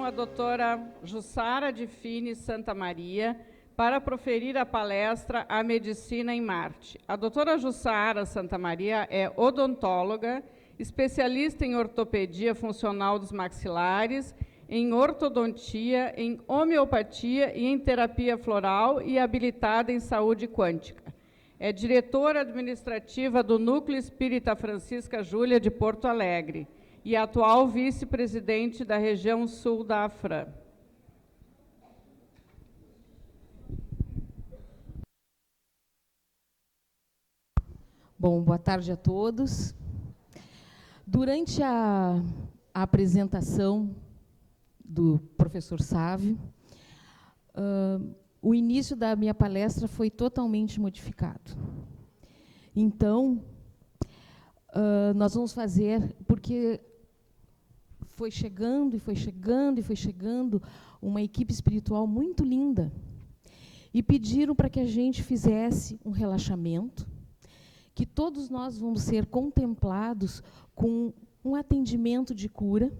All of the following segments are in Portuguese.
a doutora Jussara de Fini Santa Maria para proferir a palestra A Medicina em Marte. A doutora Jussara Santa Maria é odontóloga, especialista em ortopedia funcional dos maxilares, em ortodontia, em homeopatia e em terapia floral e habilitada em saúde quântica. É diretora administrativa do Núcleo Espírita Francisca Júlia de Porto Alegre e atual vice-presidente da região sul da AFRAM. Bom, boa tarde a todos. Durante a apresentação do professor Sávio, o início da minha palestra foi totalmente modificado. Então, nós vamos fazer, porque foi chegando e foi chegando e foi chegando uma equipe espiritual muito linda, e pediram para que a gente fizesse um relaxamento, que todos nós vamos ser contemplados com um atendimento de cura,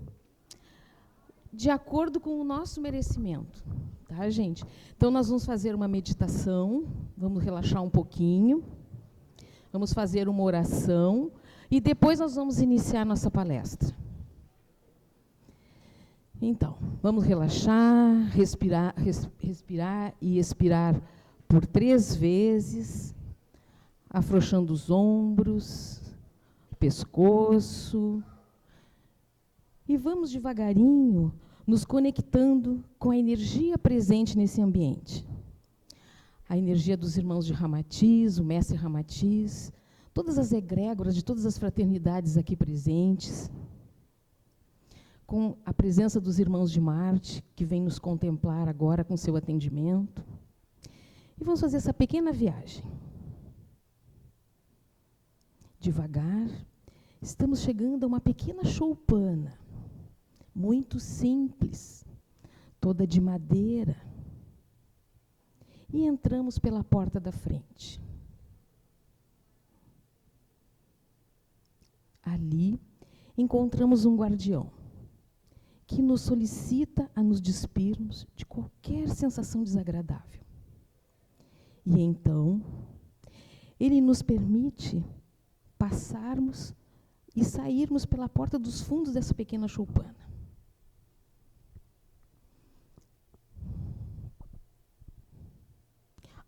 de acordo com o nosso merecimento. Tá, gente? Então, nós vamos fazer uma meditação, vamos relaxar um pouquinho, vamos fazer uma oração, e depois nós vamos iniciar nossa palestra. Então, vamos relaxar, respirar e expirar por 3 vezes, afrouxando os ombros, pescoço. E vamos devagarinho nos conectando com a energia presente nesse ambiente. A energia dos irmãos de Ramatiz, o mestre Ramatiz, todas as egrégoras de todas as fraternidades aqui presentes, com a presença dos irmãos de Marte, que vêm nos contemplar agora com seu atendimento. E vamos fazer essa pequena viagem. Devagar, estamos chegando a uma pequena choupana, muito simples, toda de madeira. E entramos pela porta da frente. Ali, encontramos um guardião, que nos solicita a nos despirmos de qualquer sensação desagradável. E então, ele nos permite passarmos e sairmos pela porta dos fundos dessa pequena choupana.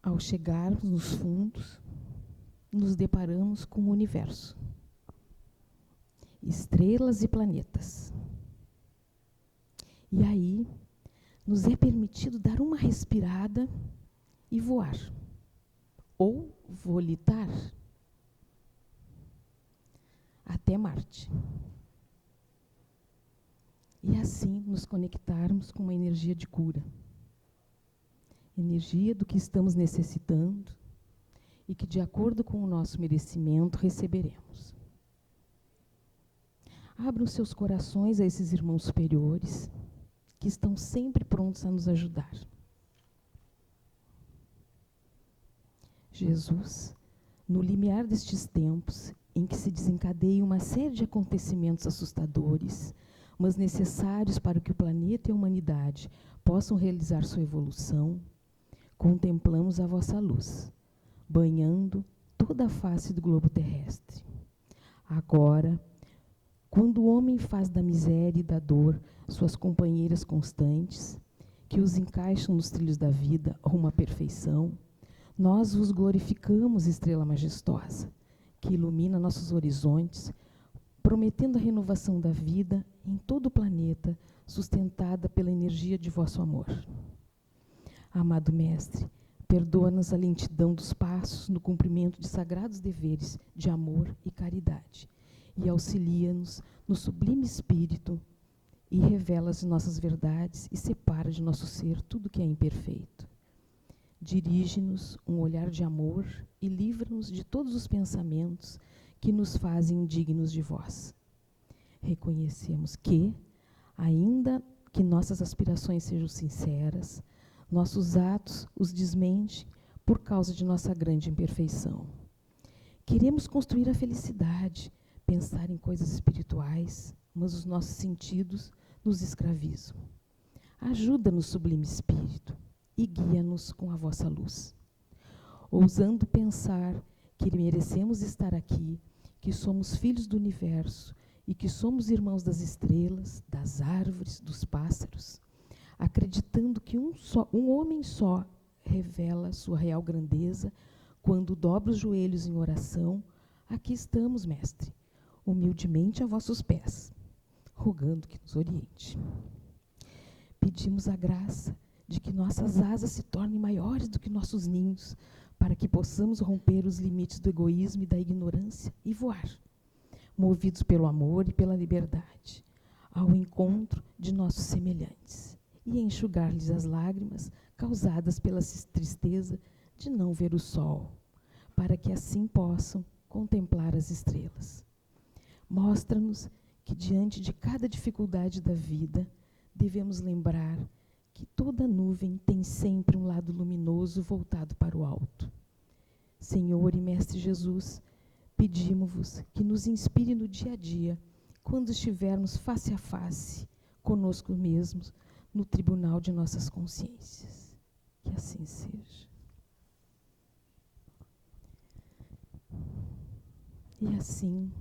Ao chegarmos nos fundos, nos deparamos com o universo. Estrelas e planetas. E aí, nos é permitido dar uma respirada e voar. Ou volitar até Marte. E assim nos conectarmos com uma energia de cura. Energia do que estamos necessitando e que, de acordo com o nosso merecimento, receberemos. Abram seus corações a esses irmãos superiores, que estão sempre prontos a nos ajudar. Jesus, no limiar destes tempos, em que se desencadeia uma série de acontecimentos assustadores, mas necessários para que o planeta e a humanidade possam realizar sua evolução, contemplamos a vossa luz, banhando toda a face do globo terrestre. Agora, quando o homem faz da miséria e da dor suas companheiras constantes, que os encaixam nos trilhos da vida rumo à perfeição, nós vos glorificamos, estrela majestosa, que ilumina nossos horizontes, prometendo a renovação da vida em todo o planeta, sustentada pela energia de vosso amor. Amado Mestre, perdoa-nos a lentidão dos passos no cumprimento de sagrados deveres de amor e caridade, e auxilia-nos no sublime espírito, e revela as nossas verdades e separa de nosso ser tudo que é imperfeito. Dirige-nos um olhar de amor e livra-nos de todos os pensamentos que nos fazem indignos de vós. Reconhecemos que, ainda que nossas aspirações sejam sinceras, nossos atos os desmentem por causa de nossa grande imperfeição. Queremos construir a felicidade, pensar em coisas espirituais, mas os nossos sentidos nos escravizam. Ajuda-nos, Sublime Espírito, e guia-nos com a vossa luz. Ousando pensar que merecemos estar aqui, que somos filhos do universo e que somos irmãos das estrelas, das árvores, dos pássaros, acreditando que um homem só revela sua real grandeza, quando dobra os joelhos em oração, aqui estamos, Mestre, humildemente a vossos pés, rogando que nos oriente. Pedimos a graça de que nossas asas se tornem maiores do que nossos ninhos, para que possamos romper os limites do egoísmo e da ignorância e voar, movidos pelo amor e pela liberdade, ao encontro de nossos semelhantes, e enxugar-lhes as lágrimas causadas pela tristeza de não ver o sol, para que assim possam contemplar as estrelas. Mostra-nos que, diante de cada dificuldade da vida, devemos lembrar que toda nuvem tem sempre um lado luminoso voltado para o alto. Senhor e Mestre Jesus, pedimos-vos que nos inspire no dia a dia, quando estivermos face a face conosco mesmos, no tribunal de nossas consciências. Que assim seja. E assim,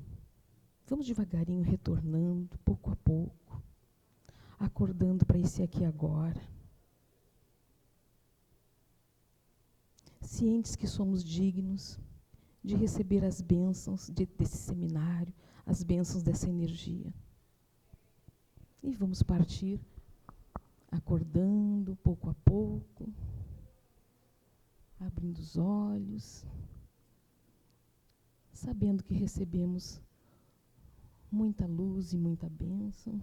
vamos devagarinho retornando, pouco a pouco, acordando para esse aqui e agora. Cientes que somos dignos de receber as bênçãos desse seminário, as bênçãos dessa energia. E vamos partir acordando pouco a pouco, abrindo os olhos, sabendo que recebemos muita luz e muita bênção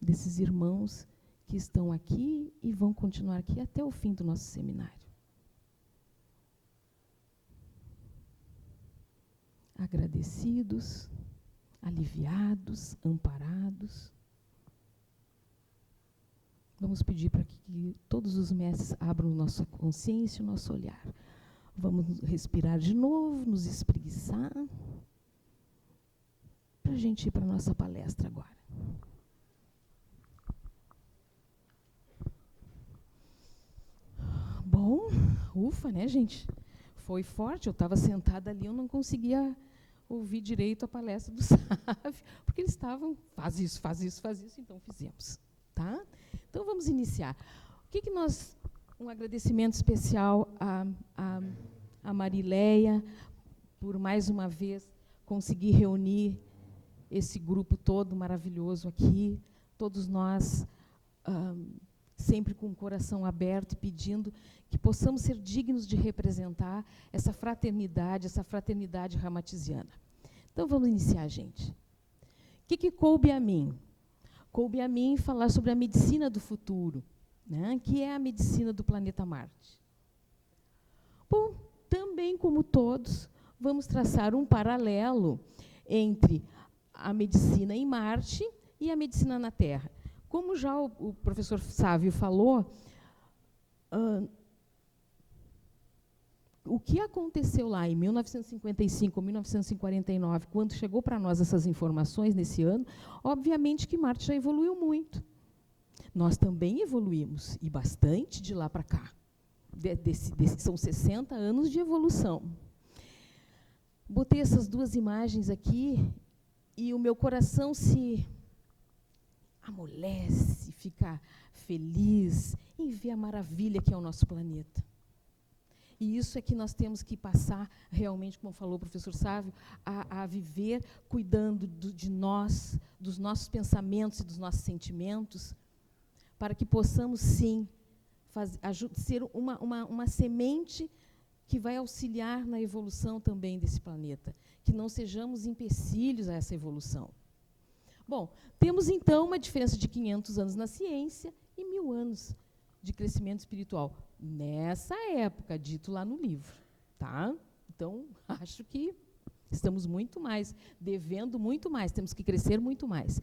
desses irmãos que estão aqui e vão continuar aqui até o fim do nosso seminário. Agradecidos, aliviados, amparados. Vamos pedir para que todos os mestres abram nossa consciência e o nosso olhar. Vamos respirar de novo, nos espreguiçar, para a gente ir para a nossa palestra agora. Bom, ufa, né, gente? Foi forte, eu estava sentada ali, eu não conseguia ouvir direito a palestra do Sávio, porque eles estavam, faz isso, então fizemos. Tá? Então, vamos iniciar. O que nós... Um agradecimento especial a Marileia, por mais uma vez conseguir reunir esse grupo todo maravilhoso aqui, todos nós sempre com o coração aberto, pedindo que possamos ser dignos de representar essa fraternidade ramatiziana. Então, vamos iniciar, gente. O que coube a mim? Coube a mim falar sobre a medicina do futuro, né, que é a medicina do planeta Marte. Bom, também, como todos, vamos traçar um paralelo entre a medicina em Marte e a medicina na Terra. Como já o professor Sávio falou, o que aconteceu lá em 1955, 1949, quando chegou para nós essas informações nesse ano, obviamente que Marte já evoluiu muito. Nós também evoluímos, e bastante de lá para cá. São 60 anos de evolução. Botei essas duas imagens aqui e o meu coração se amolece, fica feliz em ver a maravilha que é o nosso planeta. E isso é que nós temos que passar realmente, como falou o professor Sávio, a viver cuidando de nós, dos nossos pensamentos e dos nossos sentimentos, para que possamos, sim, ser uma semente que vai auxiliar na evolução também desse planeta, que não sejamos empecilhos a essa evolução. Bom, temos, então, uma diferença de 500 anos na ciência e 1000 anos de crescimento espiritual, nessa época, dito lá no livro. Tá? Então, acho que estamos muito mais, devendo muito mais, temos que crescer muito mais.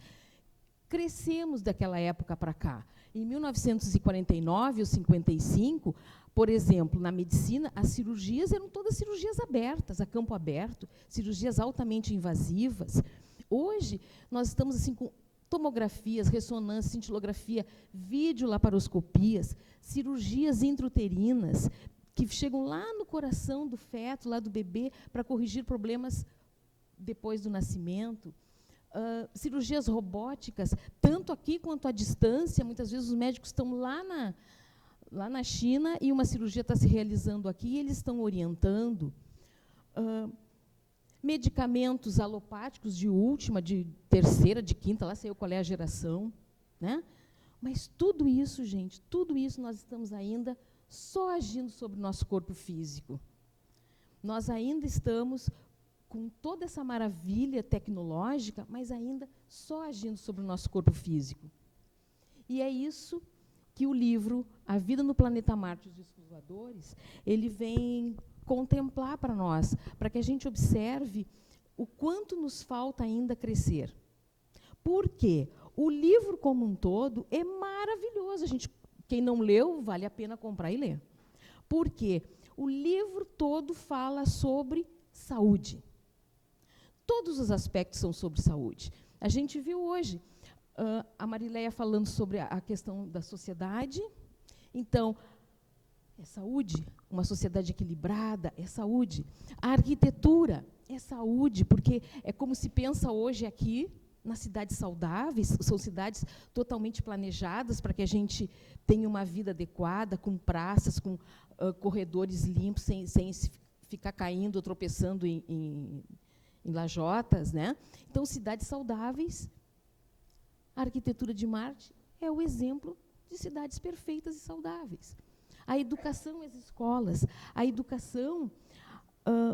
Crescemos daquela época para cá. Em 1949 ou 55, por exemplo, na medicina, as cirurgias eram todas cirurgias abertas, a campo aberto, cirurgias altamente invasivas. Hoje, nós estamos assim, com tomografias, ressonância, cintilografia, videolaparoscopias, cirurgias intrauterinas, que chegam lá no coração do feto, lá do bebê, para corrigir problemas depois do nascimento. Cirurgias robóticas, tanto aqui quanto à distância. Muitas vezes os médicos estão lá na China e uma cirurgia está se realizando aqui e eles estão orientando. Medicamentos alopáticos de última, de terceira, de quinta, lá sei eu qual é a geração. Né? Mas tudo isso, gente, tudo isso nós estamos ainda só agindo sobre o nosso corpo físico. Nós ainda estamos com toda essa maravilha tecnológica, mas ainda só agindo sobre o nosso corpo físico. E é isso que o livro A Vida no Planeta Marte e os Discos Voadores, ele vem contemplar para nós, para que a gente observe o quanto nos falta ainda crescer. Por quê? O livro como um todo é maravilhoso. Quem não leu, vale a pena comprar e ler. Por quê? O livro todo fala sobre saúde. Todos os aspectos são sobre saúde. A gente viu hoje a Marileia falando sobre a questão da sociedade. Então, é saúde. Uma sociedade equilibrada é saúde. A arquitetura é saúde, porque é como se pensa hoje aqui, nas cidades saudáveis, são cidades totalmente planejadas para que a gente tenha uma vida adequada, com praças, com corredores limpos, sem ficar caindo ou tropeçando em lajotas. Né? Então, cidades saudáveis. A arquitetura de Marte é o exemplo de cidades perfeitas e saudáveis. A educação e as escolas, a educação,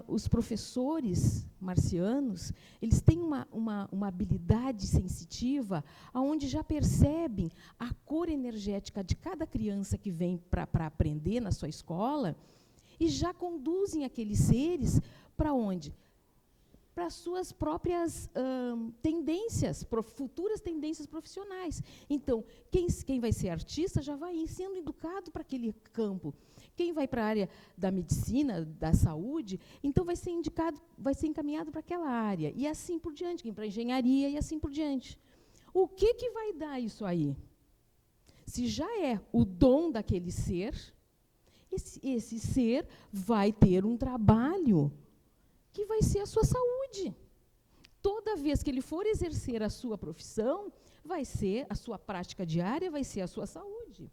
os professores marcianos, eles têm uma habilidade sensitiva, onde já percebem a cor energética de cada criança que vem para aprender na sua escola e já conduzem aqueles seres para onde? Para as suas próprias tendências, futuras tendências profissionais. Então, quem vai ser artista já vai sendo educado para aquele campo. Quem vai para a área da medicina, da saúde, então vai ser encaminhado para aquela área. E assim por diante, quem para a engenharia e assim por diante. O que vai dar isso aí? Se já é o dom daquele ser, esse ser vai ter um trabalho que vai ser a sua saúde. Toda vez que ele for exercer a sua profissão, vai ser a sua prática diária, vai ser a sua saúde.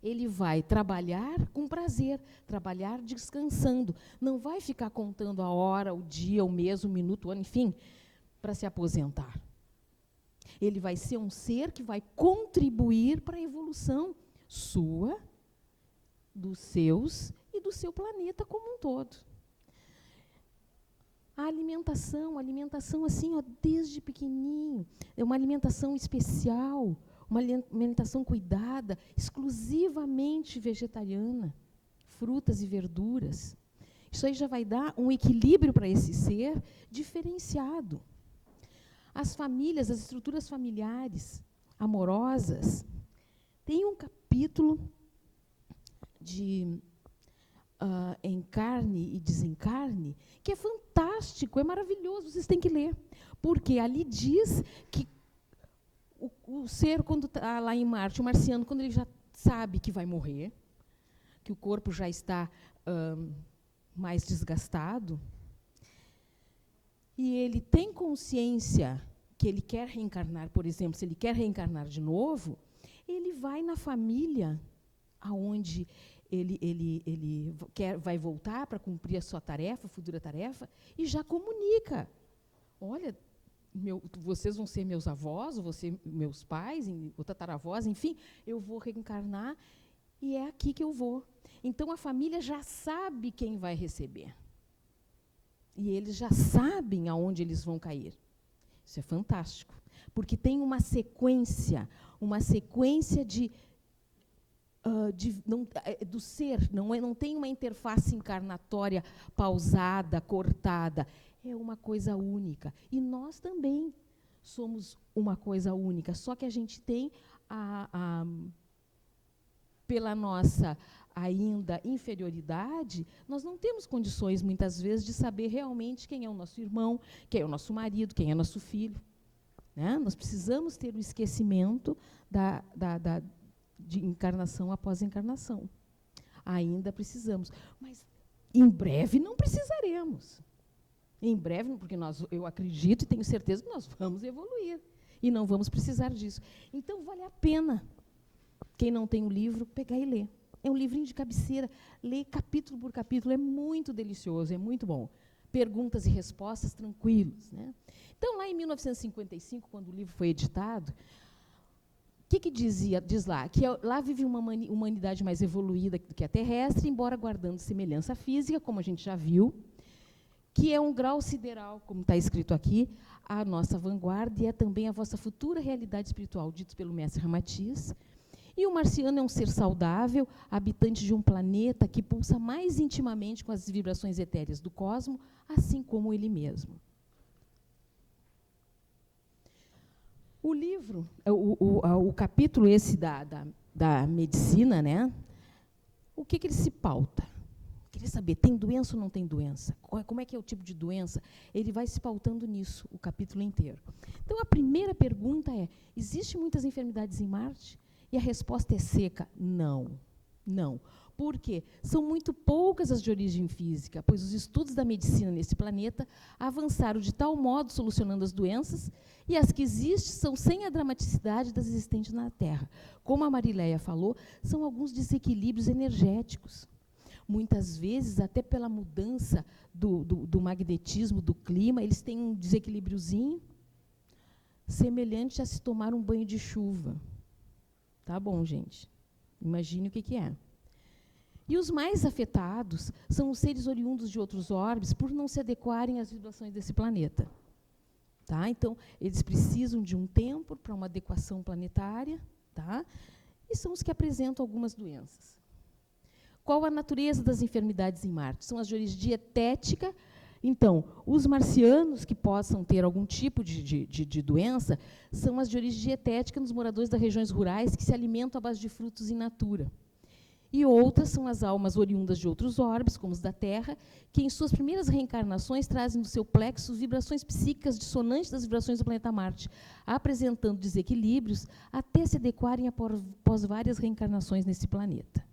Ele vai trabalhar com prazer, trabalhar descansando. Não vai ficar contando a hora, o dia, o mês, o minuto, o ano, enfim, para se aposentar. Ele vai ser um ser que vai contribuir para a evolução sua, dos seus e do seu planeta como um todo. A alimentação assim, ó, desde pequenininho, é uma alimentação especial, uma alimentação cuidada, exclusivamente vegetariana, frutas e verduras. Isso aí já vai dar um equilíbrio para esse ser diferenciado. As famílias, as estruturas familiares, amorosas, tem um capítulo de encarne e desencarne, que é fantástico, é maravilhoso, vocês têm que ler. Porque ali diz que o ser, quando está lá em Marte, o marciano, quando ele já sabe que vai morrer, que o corpo já está mais desgastado, e ele tem consciência que ele quer reencarnar, por exemplo, se ele quer reencarnar de novo, ele vai na família aonde ele vai voltar para cumprir a sua tarefa, a futura tarefa, e já comunica. Olha, vocês vão ser meus avós, vão ser meus pais, ou tataravós, enfim, eu vou reencarnar e é aqui que eu vou. Então, a família já sabe quem vai receber. E eles já sabem aonde eles vão cair. Isso é fantástico, porque tem uma sequência do ser, não tem uma interface encarnatória pausada, cortada. É uma coisa única. E nós também somos uma coisa única, só que a gente tem, pela nossa ainda inferioridade, nós não temos condições, muitas vezes, de saber realmente quem é o nosso irmão, quem é o nosso marido, quem é nosso filho. Né? Nós precisamos ter o esquecimento de encarnação após encarnação. Ainda precisamos. Mas, em breve, não precisaremos. Em breve, porque eu acredito e tenho certeza que nós vamos evoluir. E não vamos precisar disso. Então, vale a pena, quem não tem o livro, pegar e ler. É um livrinho de cabeceira. Ler capítulo por capítulo é muito delicioso, é muito bom. Perguntas e respostas tranquilos. Né? Então, lá em 1955, quando o livro foi editado, o que diz lá? Que lá vive uma humanidade mais evoluída do que a terrestre, embora guardando semelhança física, como a gente já viu, que é um grau sideral, como está escrito aqui, a nossa vanguarda e é também a vossa futura realidade espiritual, dito pelo mestre Ramatiz. E o marciano é um ser saudável, habitante de um planeta que pulsa mais intimamente com as vibrações etéreas do cosmos, assim como ele mesmo. O livro, o capítulo esse da medicina, né? O que ele se pauta? Queria saber, tem doença ou não tem doença? Como é que é o tipo de doença? Ele vai se pautando nisso, o capítulo inteiro. Então, a primeira pergunta é, existem muitas enfermidades em Marte? E a resposta é seca, não. Não. Por quê? São muito poucas as de origem física, pois os estudos da medicina nesse planeta avançaram de tal modo solucionando as doenças, e as que existem são sem a dramaticidade das existentes na Terra. Como a Marileia falou, são alguns desequilíbrios energéticos. Muitas vezes, até pela mudança do magnetismo do clima, eles têm um desequilíbriozinho semelhante a se tomar um banho de chuva. Tá bom, gente? Imagine o que é. E os mais afetados são os seres oriundos de outros orbes por não se adequarem às vibrações desse planeta. Tá? Então, eles precisam de um tempo para uma adequação planetária, tá? E são os que apresentam algumas doenças. Qual a natureza das enfermidades em Marte? São as de origem dietética. Então, os marcianos que possam ter algum tipo de doença são as de origem dietética nos moradores das regiões rurais que se alimentam à base de frutos in natura. E outras são as almas oriundas de outros orbes, como os da Terra, que em suas primeiras reencarnações trazem no seu plexo vibrações psíquicas dissonantes das vibrações do planeta Marte, apresentando desequilíbrios até se adequarem após várias reencarnações nesse planeta.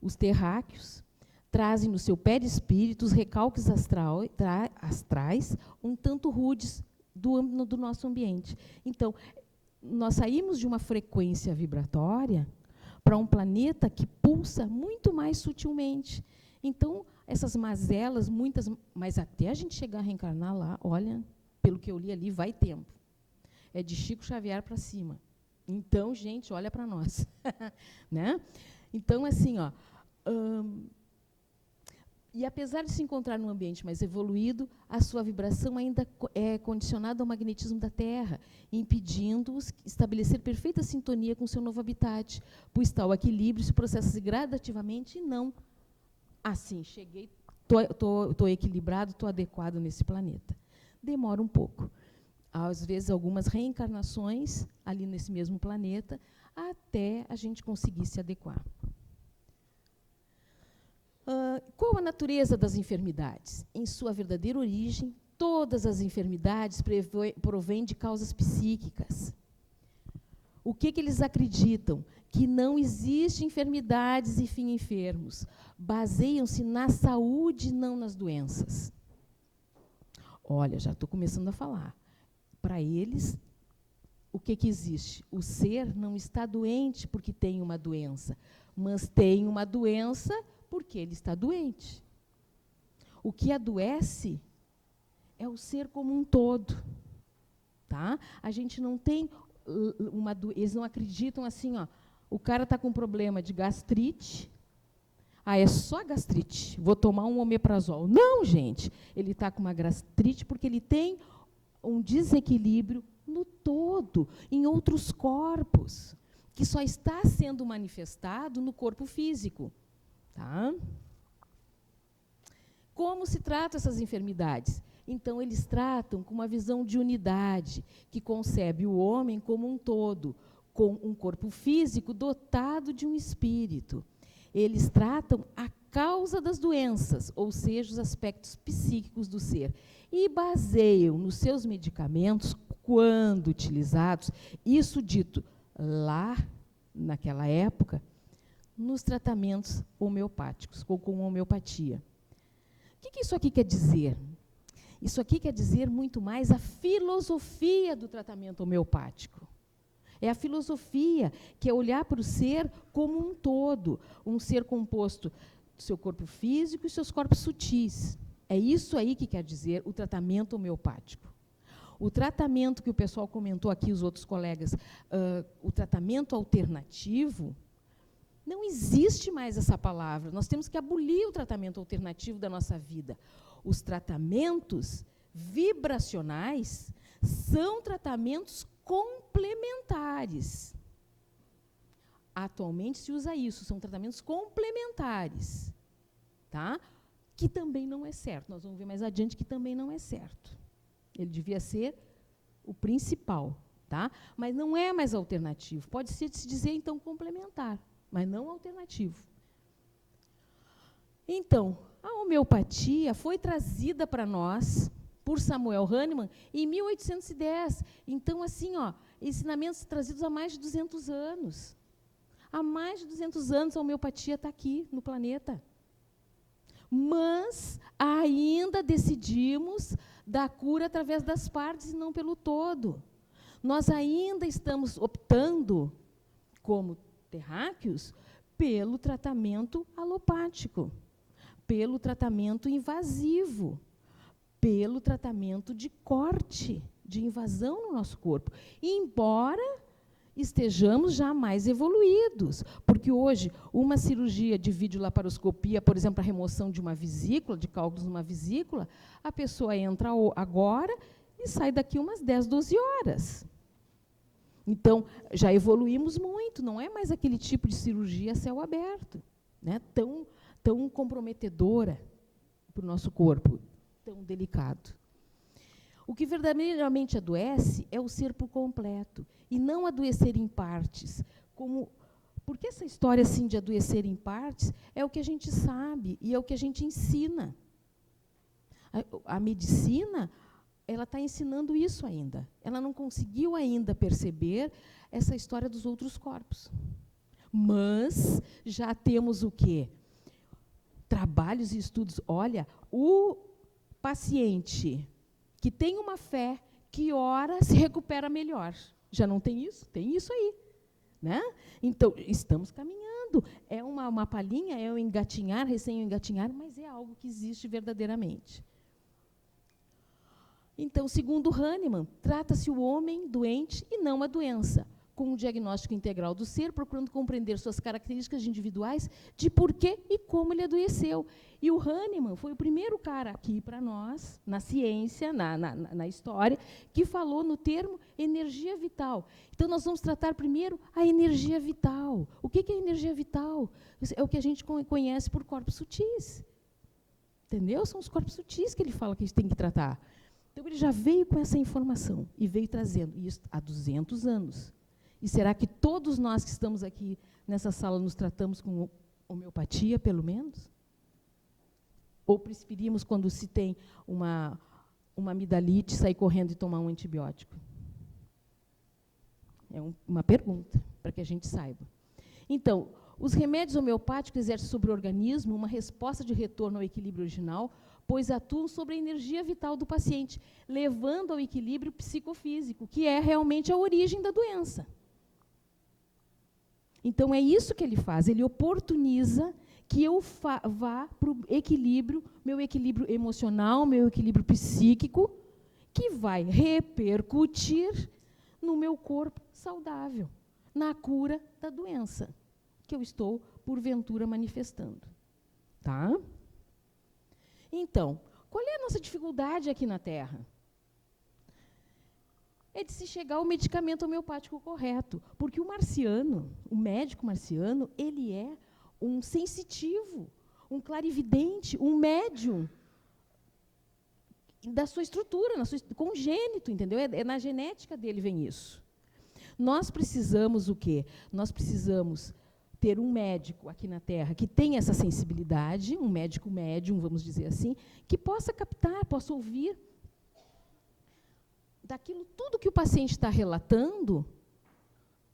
Os terráqueos trazem no seu perispírito os recalques astrais um tanto rudes do nosso ambiente. Então, nós saímos de uma frequência vibratória para um planeta que pulsa muito mais sutilmente. Então, essas mazelas, muitas, mas até a gente chegar a reencarnar lá, olha, pelo que eu li ali, vai tempo. É de Chico Xavier para cima. Então, gente, olha para nós. Né? Então, assim, ó, e apesar de se encontrar num ambiente mais evoluído, a sua vibração ainda é condicionada ao magnetismo da Terra, impedindo-os estabelecer perfeita sintonia com seu novo habitat, pois tal equilíbrio se processa gradativamente e não assim, cheguei, estou equilibrado, estou adequado nesse planeta. Demora um pouco. Às vezes, algumas reencarnações ali nesse mesmo planeta, até a gente conseguir se adequar. Qual a natureza das enfermidades? Em sua verdadeira origem, todas as enfermidades provêm de causas psíquicas. O que eles acreditam? Que não existem enfermidades e fim enfermos. Baseiam-se na saúde e não nas doenças. Olha, já estou começando a falar. Para eles, o que existe? O ser não está doente porque tem uma doença, mas tem uma doença porque ele está doente. O que adoece é o ser como um todo. Tá? A gente não tem eles não acreditam assim, ó, o cara está com problema de gastrite, é só gastrite, vou tomar um omeprazol. Não, gente, ele está com uma gastrite porque ele tem um desequilíbrio no todo, em outros corpos, que só está sendo manifestado no corpo físico. Tá? Como se tratam essas enfermidades? Então, eles tratam com uma visão de unidade, que concebe o homem como um todo, com um corpo físico dotado de um espírito. Eles tratam a causa das doenças, ou seja, os aspectos psíquicos do ser, e baseiam nos seus medicamentos, quando utilizados, isso dito lá, naquela época, nos tratamentos homeopáticos, ou com homeopatia. O que isso aqui quer dizer? Isso aqui quer dizer muito mais a filosofia do tratamento homeopático. É a filosofia que é olhar para o ser como um todo, um ser composto do seu corpo físico e seus corpos sutis. É isso aí que quer dizer o tratamento homeopático. O tratamento que o pessoal comentou aqui, os outros colegas, o tratamento alternativo, não existe mais essa palavra. Nós temos que abolir o tratamento alternativo da nossa vida. Os tratamentos vibracionais são tratamentos complementares. Atualmente se usa isso, são tratamentos complementares, tá? Que também não é certo. Nós vamos ver mais adiante que também não é certo. Ele devia ser o principal, tá? Mas não é mais alternativo. Pode se dizer, então, complementar, mas não alternativo. Então, a homeopatia foi trazida para nós por Samuel Hahnemann em 1810. Então, assim, ensinamentos trazidos há mais de 200 anos. Há mais de 200 anos a homeopatia está aqui no planeta. Mas ainda decidimos dar cura através das partes e não pelo todo. Nós ainda estamos optando, como terráqueos, pelo tratamento alopático, pelo tratamento invasivo, pelo tratamento de corte, de invasão no nosso corpo. Embora estejamos já mais evoluídos, porque hoje uma cirurgia de videolaparoscopia, por exemplo, a remoção de uma vesícula, de cálculos numa vesícula, a pessoa entra agora e sai daqui umas 10, 12 horas. Então, já evoluímos muito, não é mais aquele tipo de cirurgia a céu aberto, né, tão comprometedora para o nosso corpo, tão delicado. O que verdadeiramente adoece é o ser por completo, e não adoecer em partes. Porque essa história assim, de adoecer em partes é o que a gente sabe e é o que a gente ensina. A medicina ela está ensinando isso ainda. Ela não conseguiu ainda perceber essa história dos outros corpos. Mas já temos o quê? Trabalhos e estudos. Olha, o paciente que tem uma fé, que ora, se recupera melhor. Já não tem isso? Tem isso aí. Né? Então, estamos caminhando. É uma palhinha, é um engatinhar, recém-engatinhar, mas é algo que existe verdadeiramente. Então, segundo Hahnemann, trata-se o homem doente e não a doença, com um diagnóstico integral do ser, procurando compreender suas características individuais de por que e como ele adoeceu. E o Hahnemann foi o primeiro cara aqui para nós, na ciência, na história, que falou no termo energia vital. Então, nós vamos tratar primeiro a energia vital. O que é energia vital? É o que a gente conhece por corpos sutis. Entendeu? São os corpos sutis que ele fala que a gente tem que tratar. Então, ele já veio com essa informação e veio trazendo isso há 200 anos. E será que todos nós que estamos aqui nessa sala nos tratamos com homeopatia, pelo menos? Ou preferimos, quando se tem uma amidalite, sair correndo e tomar um antibiótico? É uma pergunta, para que a gente saiba. Então, os remédios homeopáticos exercem sobre o organismo uma resposta de retorno ao equilíbrio original, pois atuam sobre a energia vital do paciente, levando ao equilíbrio psicofísico, que é realmente a origem da doença. Então, é isso que ele faz, ele oportuniza que eu vá para o equilíbrio, meu equilíbrio emocional, meu equilíbrio psíquico, que vai repercutir no meu corpo saudável, na cura da doença que eu estou, porventura, manifestando. Tá? Então, qual é a nossa dificuldade aqui na Terra? É de se chegar ao medicamento homeopático correto. Porque o marciano, o médico marciano, ele é um sensitivo, um clarividente, um médium da sua estrutura, congênito, entendeu? É na genética dele vem isso. Nós precisamos o quê? Nós precisamos ter um médico aqui na Terra que tenha essa sensibilidade, um médico médium, vamos dizer assim, que possa captar, possa ouvir daquilo tudo que o paciente está relatando,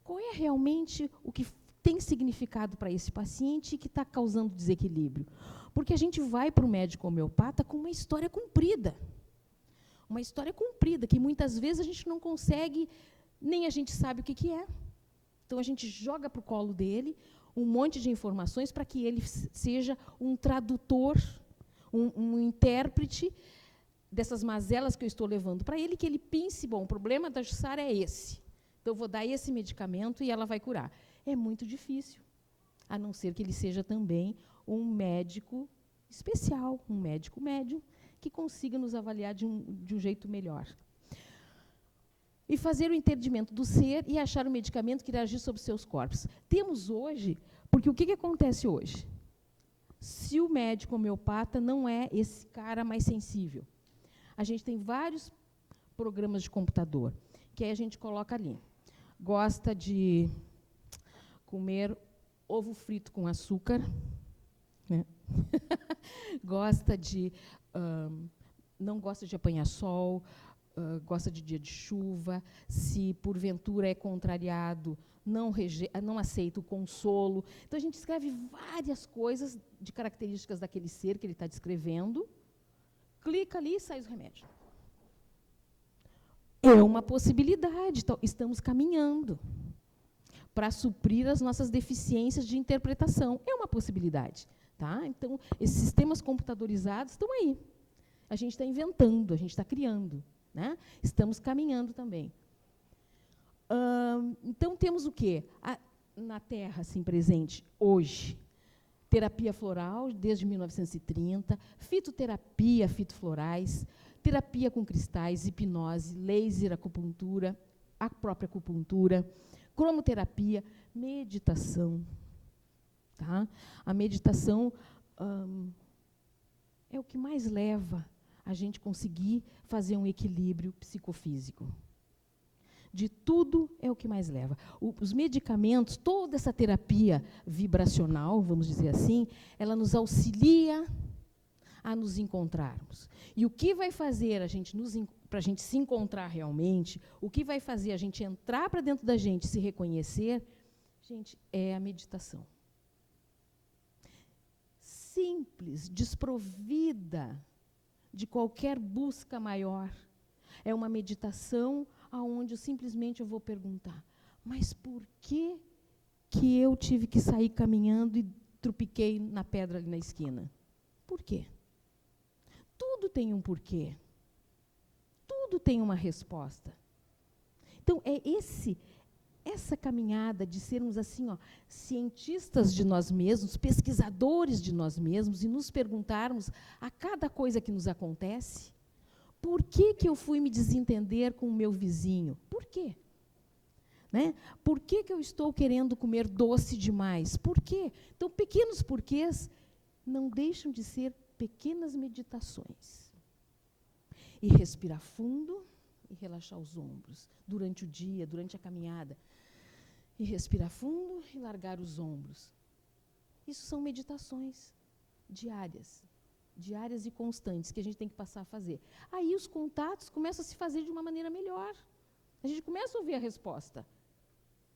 qual é realmente o que tem significado para esse paciente e que está causando desequilíbrio. Porque a gente vai para o médico homeopata com uma história comprida. Uma história comprida, que muitas vezes a gente não consegue, nem a gente sabe o que é. Então, a gente joga para o colo dele um monte de informações para que ele seja um tradutor, um intérprete dessas mazelas que eu estou levando para ele, que ele pense, bom, o problema da Jussara é esse. Então, eu vou dar esse medicamento e ela vai curar. É muito difícil, a não ser que ele seja também um médico especial, um médico médium, que consiga nos avaliar de um jeito melhor. E fazer o entendimento do ser e achar o medicamento que irá agir sobre seus corpos. Temos hoje, porque o que acontece hoje? Se o médico homeopata não é esse cara mais sensível, a gente tem vários programas de computador, que aí a gente coloca ali. Gosta de comer ovo frito com açúcar, né? Gosta de... não gosta de apanhar sol, gosta de dia de chuva, se porventura é contrariado, não aceita o consolo. Então, a gente escreve várias coisas de características daquele ser que ele está descrevendo, clica ali e sai os remédios. É uma possibilidade, então, estamos caminhando para suprir as nossas deficiências de interpretação. É uma possibilidade. Tá? Então, esses sistemas computadorizados estão aí. A gente está inventando, a gente está criando. Né? Estamos caminhando também. Então, temos o quê? Na Terra, assim, presente, hoje, terapia floral, desde 1930, fitoterapia, fitoflorais, terapia com cristais, hipnose, laser, acupuntura, a própria acupuntura, cromoterapia, meditação. Tá? A meditação é o que mais leva a gente conseguir fazer um equilíbrio psicofísico. De tudo é o que mais leva. Os medicamentos, toda essa terapia vibracional, vamos dizer assim, ela nos auxilia a nos encontrarmos. E o que vai fazer para a gente se encontrar realmente, o que vai fazer a gente entrar para dentro da gente, se reconhecer, gente, é a meditação. Simples, desprovida de qualquer busca maior. É uma meditação onde simplesmente eu vou perguntar, mas por que eu tive que sair caminhando e trupiquei na pedra ali na esquina? Por quê? Tudo tem um porquê. Tudo tem uma resposta. Então, é essa caminhada de sermos assim, cientistas de nós mesmos, pesquisadores de nós mesmos, e nos perguntarmos a cada coisa que nos acontece, por que eu fui me desentender com o meu vizinho? Por quê? Né? Por que eu estou querendo comer doce demais? Por quê? Então, pequenos porquês não deixam de ser pequenas meditações. E respirar fundo e relaxar os ombros durante o dia, durante a caminhada. E respirar fundo e largar os ombros. Isso são meditações diárias e constantes, que a gente tem que passar a fazer. Aí os contatos começam a se fazer de uma maneira melhor. A gente começa a ouvir a resposta.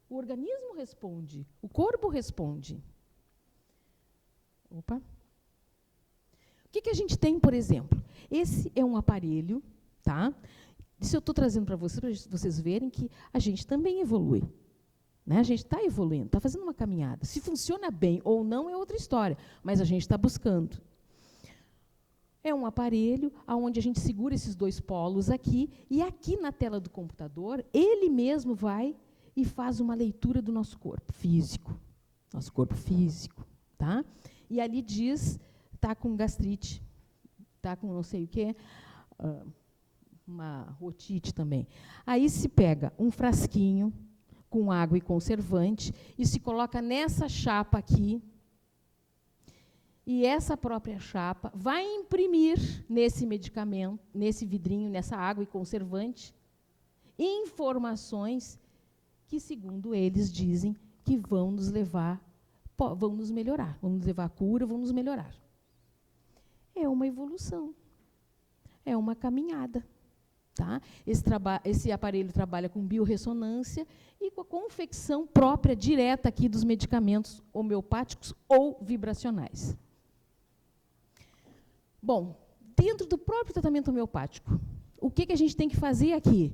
O organismo responde, o corpo responde. Opa. O que a gente tem, por exemplo? Esse é um aparelho, tá? Isso eu estou trazendo para vocês verem que a gente também evolui. Né? A gente está evoluindo, está fazendo uma caminhada. Se funciona bem ou não é outra história, mas a gente está buscando. É um aparelho onde a gente segura esses dois polos aqui, e aqui na tela do computador, ele mesmo vai e faz uma leitura do nosso corpo físico. Nosso corpo físico. Tá? E ali diz, está com gastrite, está com não sei o quê, uma otite também. Aí se pega um frasquinho com água e conservante e se coloca nessa chapa aqui, e essa própria chapa vai imprimir nesse medicamento, nesse vidrinho, nessa água e conservante, informações que, segundo eles, dizem que vão nos levar, vão nos melhorar, vão nos levar à cura, vão nos melhorar. É uma evolução, é uma caminhada. Tá? Esse aparelho trabalha com biorressonância e com a confecção própria, direta aqui dos medicamentos homeopáticos ou vibracionais. Bom, dentro do próprio tratamento homeopático, o que a gente tem que fazer aqui?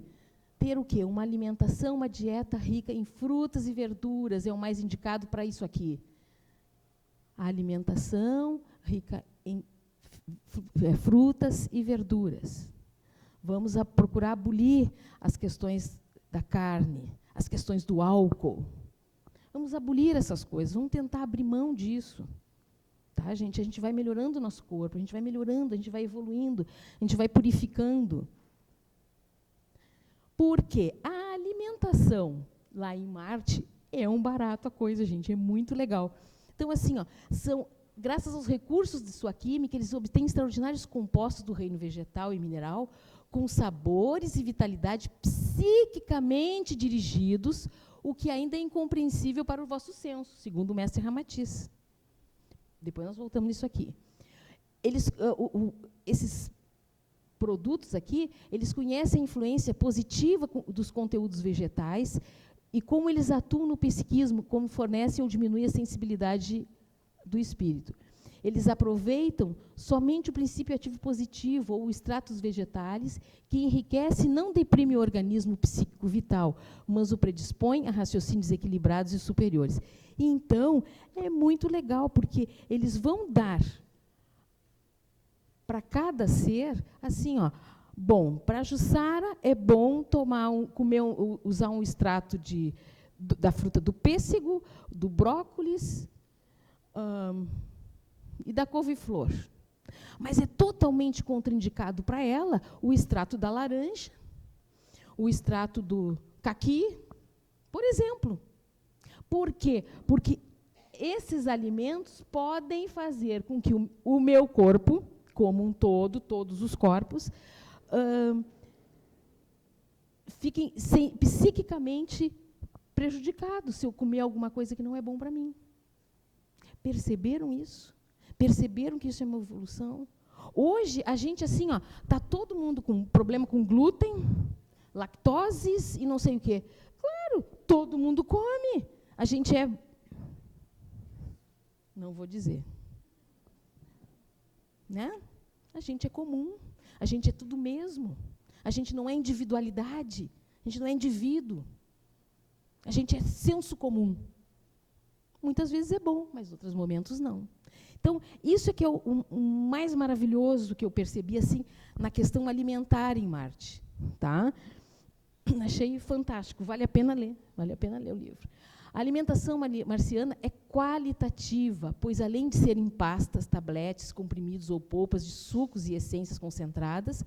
Ter o quê? Uma alimentação, uma dieta rica em frutas e verduras, é o mais indicado para isso aqui. A alimentação rica em frutas e verduras. Vamos procurar abolir as questões da carne, as questões do álcool. Vamos abolir essas coisas, vamos tentar abrir mão disso. Tá, gente? A gente vai melhorando o nosso corpo, a gente vai melhorando, a gente vai evoluindo, a gente vai purificando. Porque a alimentação lá em Marte é um barato a coisa, gente, é muito legal. Então, assim, ó, graças aos recursos de sua química, eles obtêm extraordinários compostos do reino vegetal e mineral, com sabores e vitalidade psiquicamente dirigidos, o que ainda é incompreensível para o vosso senso, segundo o mestre Ramatiz. Depois nós voltamos nisso aqui. Esses produtos aqui, eles conhecem a influência positiva dos conteúdos vegetais e como eles atuam no psiquismo, como fornecem ou diminuem a sensibilidade do espírito. Eles aproveitam somente o princípio ativo positivo ou extratos vegetais, que enriquece e não deprime o organismo psíquico vital, mas o predispõe a raciocínios equilibrados e superiores. E, então, é muito legal, porque eles vão dar para cada ser, assim, ó, bom, para a Jussara é bom usar um extrato da fruta do pêssego, do brócolis, e da couve-flor. Mas é totalmente contraindicado para ela o extrato da laranja, o extrato do caqui, por exemplo. Por quê? Porque esses alimentos podem fazer com que o meu corpo, como um todo, todos os corpos, fiquem psiquicamente prejudicados se eu comer alguma coisa que não é bom para mim. Perceberam isso? Perceberam que isso é uma evolução? Hoje, a gente, assim, ó, está todo mundo com problema com glúten, lactoses e não sei o quê. Claro, todo mundo come. A gente é... Não vou dizer. Né? A gente é comum. A gente é tudo mesmo. A gente não é individualidade. A gente não é indivíduo. A gente é senso comum. Muitas vezes é bom, mas em outros momentos não. Então, isso é que é o mais maravilhoso que eu percebi assim, na questão alimentar em Marte. Tá? Achei fantástico, vale a pena ler o livro. A alimentação marciana é qualitativa, pois, além de serem pastas, tabletes, comprimidos ou polpas de sucos e essências concentradas,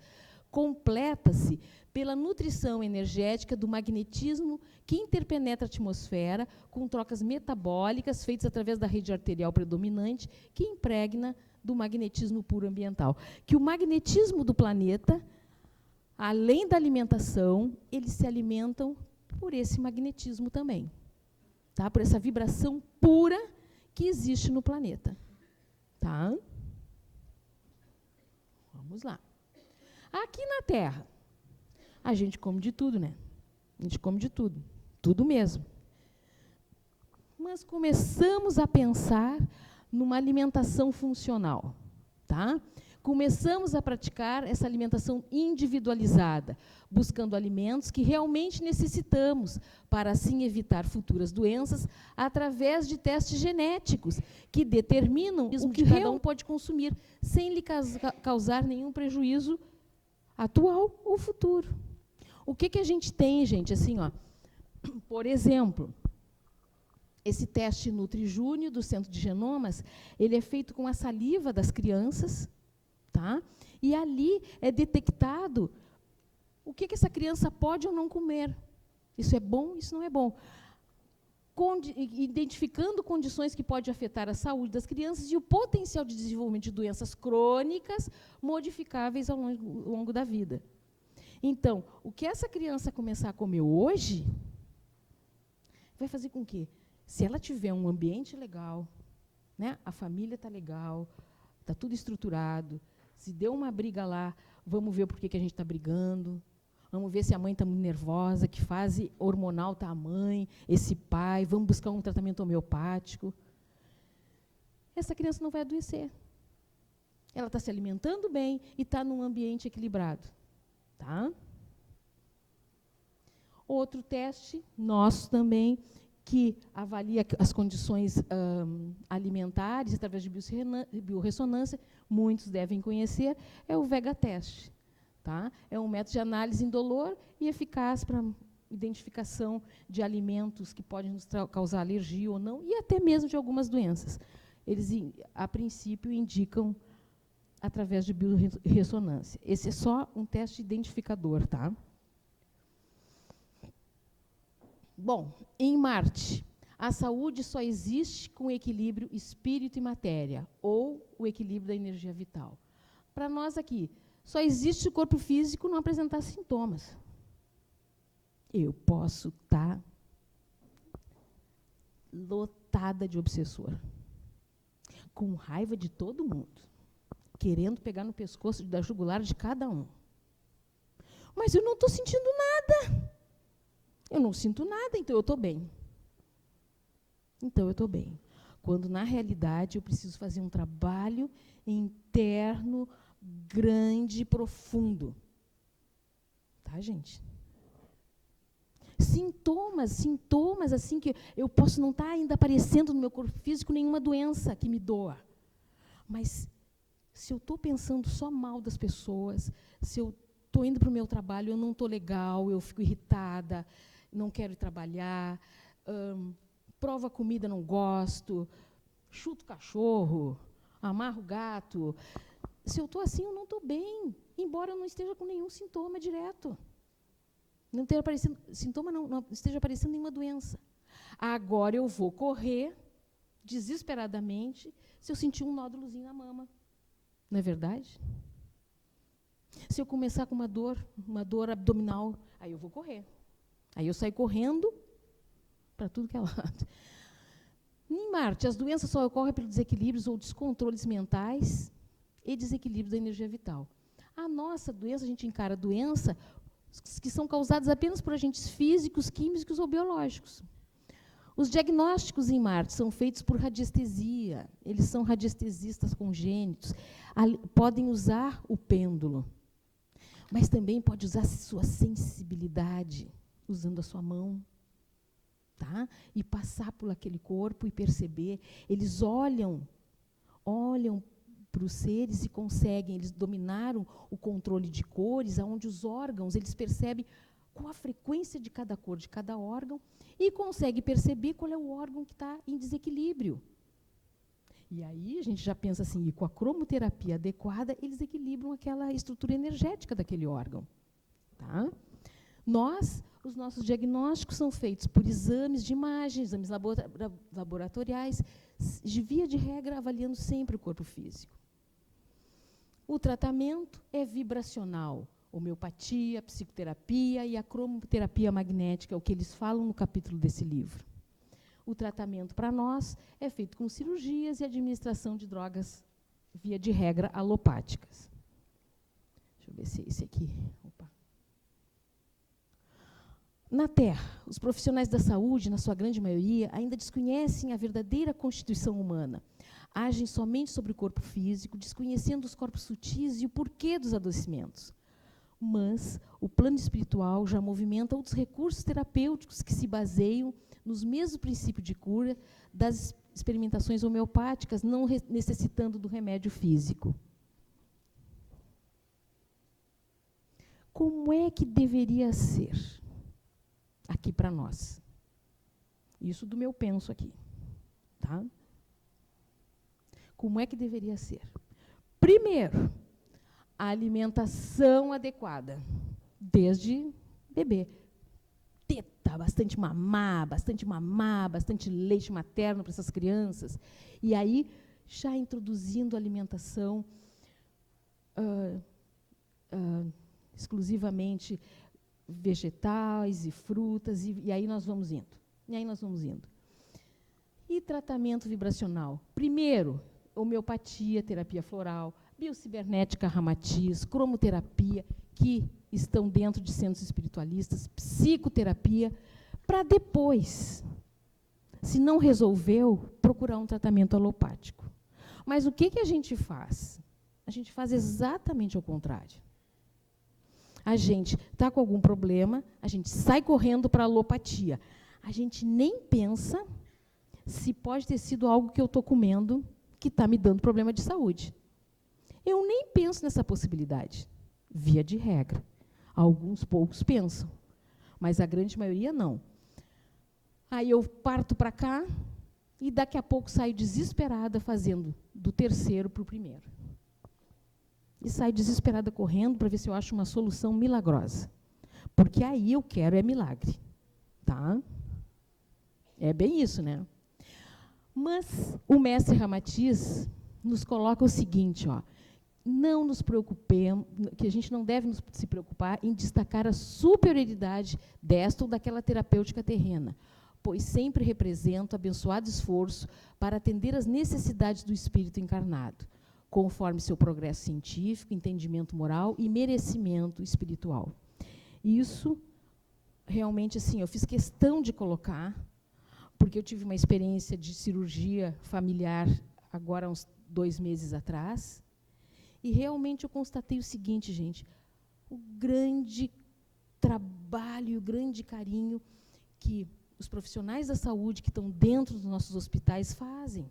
completa-se pela nutrição energética do magnetismo que interpenetra a atmosfera, com trocas metabólicas feitas através da rede arterial predominante, que impregna do magnetismo puro ambiental. Que o magnetismo do planeta, além da alimentação, eles se alimentam por esse magnetismo também. Tá? Por essa vibração pura que existe no planeta. Tá? Vamos lá. Aqui na Terra, a gente come de tudo, né? A gente come de tudo. Tudo mesmo. Mas começamos a pensar numa alimentação funcional. Tá? Começamos a praticar essa alimentação individualizada, buscando alimentos que realmente necessitamos, para assim evitar futuras doenças, através de testes genéticos, que determinam o que cada um pode consumir, sem lhe causar nenhum prejuízo atual ou futuro. O que a gente tem, gente? Assim, ó, por exemplo, esse teste Nutri-Júnior do Centro de Genomas, ele é feito com a saliva das crianças, tá? E ali é detectado o que essa criança pode ou não comer. Isso é bom, isso não é bom. Identificando condições que podem afetar a saúde das crianças e o potencial de desenvolvimento de doenças crônicas modificáveis ao longo da vida. Então, o que essa criança começar a comer hoje vai fazer com que, se ela tiver um ambiente legal, né, a família está legal, está tudo estruturado, se deu uma briga lá, vamos ver por que a gente está brigando, vamos ver se a mãe está muito nervosa, que fase hormonal está a mãe, esse pai, vamos buscar um tratamento homeopático. Essa criança não vai adoecer. Ela está se alimentando bem e está num ambiente equilibrado. Tá? Outro teste nosso também, que avalia as condições alimentares através de biorressonância, muitos devem conhecer, é o VEGA-teste. Tá? É um método de análise indolor e eficaz para identificação de alimentos que podem nos causar alergia ou não, e até mesmo de algumas doenças. Eles, a princípio, indicam através de biorressonância. Esse é só um teste identificador. Tá? Bom, em Marte, a saúde só existe com o equilíbrio espírito e matéria, ou o equilíbrio da energia vital. Para nós aqui, só existe se o corpo físico não apresentar sintomas. Eu posso estar lotada de obsessor, com raiva de todo mundo, querendo pegar no pescoço da jugular de cada um. Mas eu não estou sentindo nada. Eu não sinto nada, então eu estou bem. Então eu estou bem. Quando, na realidade, eu preciso fazer um trabalho interno grande e profundo. Tá, gente? Sintomas assim que eu posso não estar ainda aparecendo no meu corpo físico nenhuma doença que me doa. Mas se eu estou pensando só mal das pessoas, se eu estou indo para o meu trabalho, eu não estou legal, eu fico irritada, não quero ir trabalhar, provo a comida, não gosto, chuto o cachorro, amarro o gato. Se eu estou assim, eu não estou bem, embora eu não esteja com nenhum sintoma direto. Não esteja aparecendo, sintoma não esteja aparecendo nenhuma doença. Agora eu vou correr desesperadamente se eu sentir um nódulozinho na mama. Não é verdade? Se eu começar com uma dor abdominal, aí eu vou correr. Aí eu saio correndo para tudo que é lado. Em Marte, as doenças só ocorrem pelos desequilíbrios ou descontroles mentais e desequilíbrio da energia vital. A nossa doença, a gente encara a doença que são causadas apenas por agentes físicos, químicos ou biológicos. Os diagnósticos em Marte são feitos por radiestesia. Eles são radiestesistas congênitos. Podem usar o pêndulo, mas também pode usar sua sensibilidade, usando a sua mão, tá? E passar por aquele corpo e perceber. Eles olham para os seres e conseguem, eles dominaram o controle de cores, onde os órgãos, eles percebem qual a frequência de cada cor, de cada órgão, e conseguem perceber qual é o órgão que está em desequilíbrio. E aí a gente já pensa assim, e com a cromoterapia adequada, eles equilibram aquela estrutura energética daquele órgão. Tá? Os nossos diagnósticos são feitos por exames de imagem, exames laboratoriais, via de regra, avaliando sempre o corpo físico. O tratamento é vibracional, homeopatia, psicoterapia e a cromoterapia magnética, é o que eles falam no capítulo desse livro. O tratamento para nós é feito com cirurgias e administração de drogas, via de regra, alopáticas. Deixa eu ver se é esse aqui. Opa. Na Terra, os profissionais da saúde, na sua grande maioria, ainda desconhecem a verdadeira constituição humana. Agem somente sobre o corpo físico, desconhecendo os corpos sutis e o porquê dos adoecimentos. Mas o plano espiritual já movimenta outros recursos terapêuticos que se baseiam nos mesmos princípios de cura das experimentações homeopáticas, não necessitando do remédio físico. Como é que deveria ser aqui para nós? Isso do meu penso aqui. Tá? Como é que deveria ser? Primeiro, a alimentação adequada, desde bebê. Teta, bastante mamar, bastante leite materno para essas crianças. E aí, já introduzindo alimentação exclusivamente vegetais e frutas, e aí nós vamos indo. E aí nós vamos indo. E tratamento vibracional? Primeiro, homeopatia, terapia floral, biocibernética Ramatiz, cromoterapia, que estão dentro de centros espiritualistas, psicoterapia, para depois, se não resolveu, procurar um tratamento alopático. Mas o que a gente faz? A gente faz exatamente ao contrário. A gente está com algum problema, a gente sai correndo para a alopatia. A gente nem pensa se pode ter sido algo que eu estou comendo que está me dando problema de saúde. Eu nem penso nessa possibilidade, via de regra. Alguns poucos pensam, mas a grande maioria não. Aí eu parto para cá e daqui a pouco saio desesperada fazendo do terceiro para o primeiro. E saio desesperada correndo para ver se eu acho uma solução milagrosa. Porque aí eu quero é milagre. Tá? É bem isso, né? Mas o mestre Ramatiz nos coloca o seguinte, ó, não nos preocupemos, que a gente não deve se preocupar em destacar a superioridade desta ou daquela terapêutica terrena, pois sempre representa o abençoado esforço para atender às necessidades do espírito encarnado, conforme seu progresso científico, entendimento moral e merecimento espiritual. Isso, realmente, assim, eu fiz questão de colocar, porque eu tive uma experiência de cirurgia familiar agora há uns 2 meses atrás, e realmente eu constatei o seguinte, gente, o grande trabalho e o grande carinho que os profissionais da saúde que estão dentro dos nossos hospitais fazem.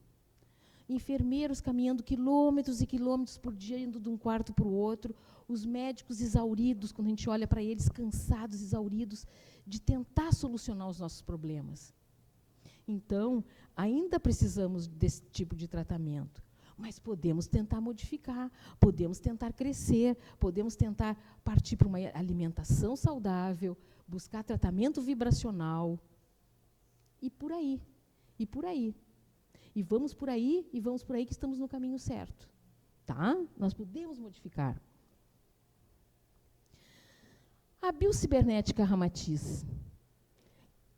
Enfermeiros caminhando quilômetros e quilômetros por dia, indo de um quarto para o outro, os médicos exauridos, quando a gente olha para eles, cansados, exauridos, de tentar solucionar os nossos problemas. Então, ainda precisamos desse tipo de tratamento, mas podemos tentar modificar, podemos tentar crescer, podemos tentar partir para uma alimentação saudável, buscar tratamento vibracional, e por aí, e por aí. E vamos por aí que estamos no caminho certo. Tá? Nós podemos modificar. A biocibernética Ramatiz.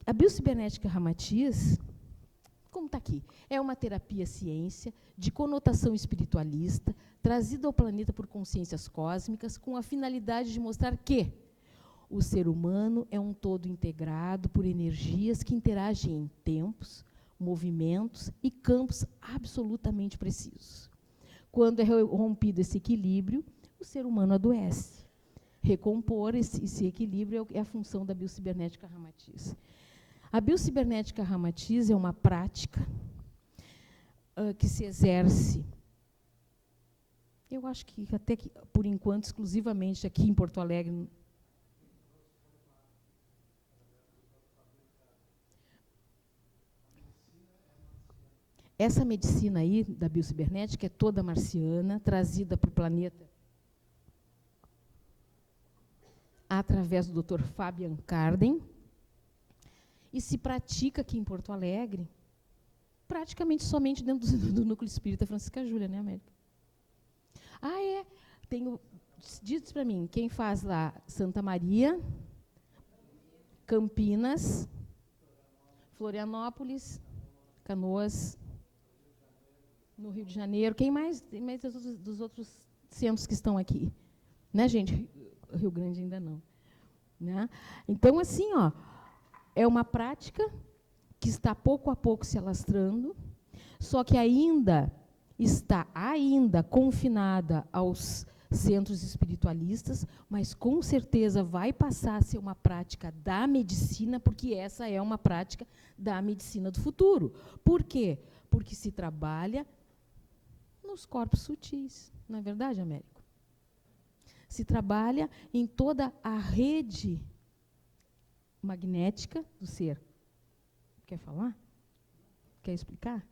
A biocibernética Ramatiz, como está aqui, é uma terapia-ciência de conotação espiritualista, trazida ao planeta por consciências cósmicas, com a finalidade de mostrar que o ser humano é um todo integrado por energias que interagem em tempos, movimentos e campos absolutamente precisos. Quando é rompido esse equilíbrio, o ser humano adoece. Recompor esse equilíbrio é a função da biocibernética Ramatiz. A biocibernética Ramatiz é uma prática que se exerce, eu acho que até que, por enquanto, exclusivamente aqui em Porto Alegre. Essa medicina aí, da biocibernética, é toda marciana, trazida para o planeta através do Dr. Fabian Karden, e se pratica aqui em Porto Alegre, praticamente somente dentro do Núcleo Espírita Francisca Júlia, né, América? Ah, é. Diz para mim, quem faz lá? Santa Maria, Campinas, Florianópolis, Canoas, no Rio de Janeiro. Quem mais? Tem mais dos outros centros que estão aqui. Né, gente? Rio Grande ainda não. Né? Então, assim, ó, é uma prática que está pouco a pouco se alastrando, só que ainda está confinada aos centros espiritualistas, mas com certeza vai passar a ser uma prática da medicina, porque essa é uma prática da medicina do futuro. Por quê? Porque se trabalha nos corpos sutis, não é verdade, Américo? Se trabalha em toda a rede magnética do ser. Quer falar? Quer explicar?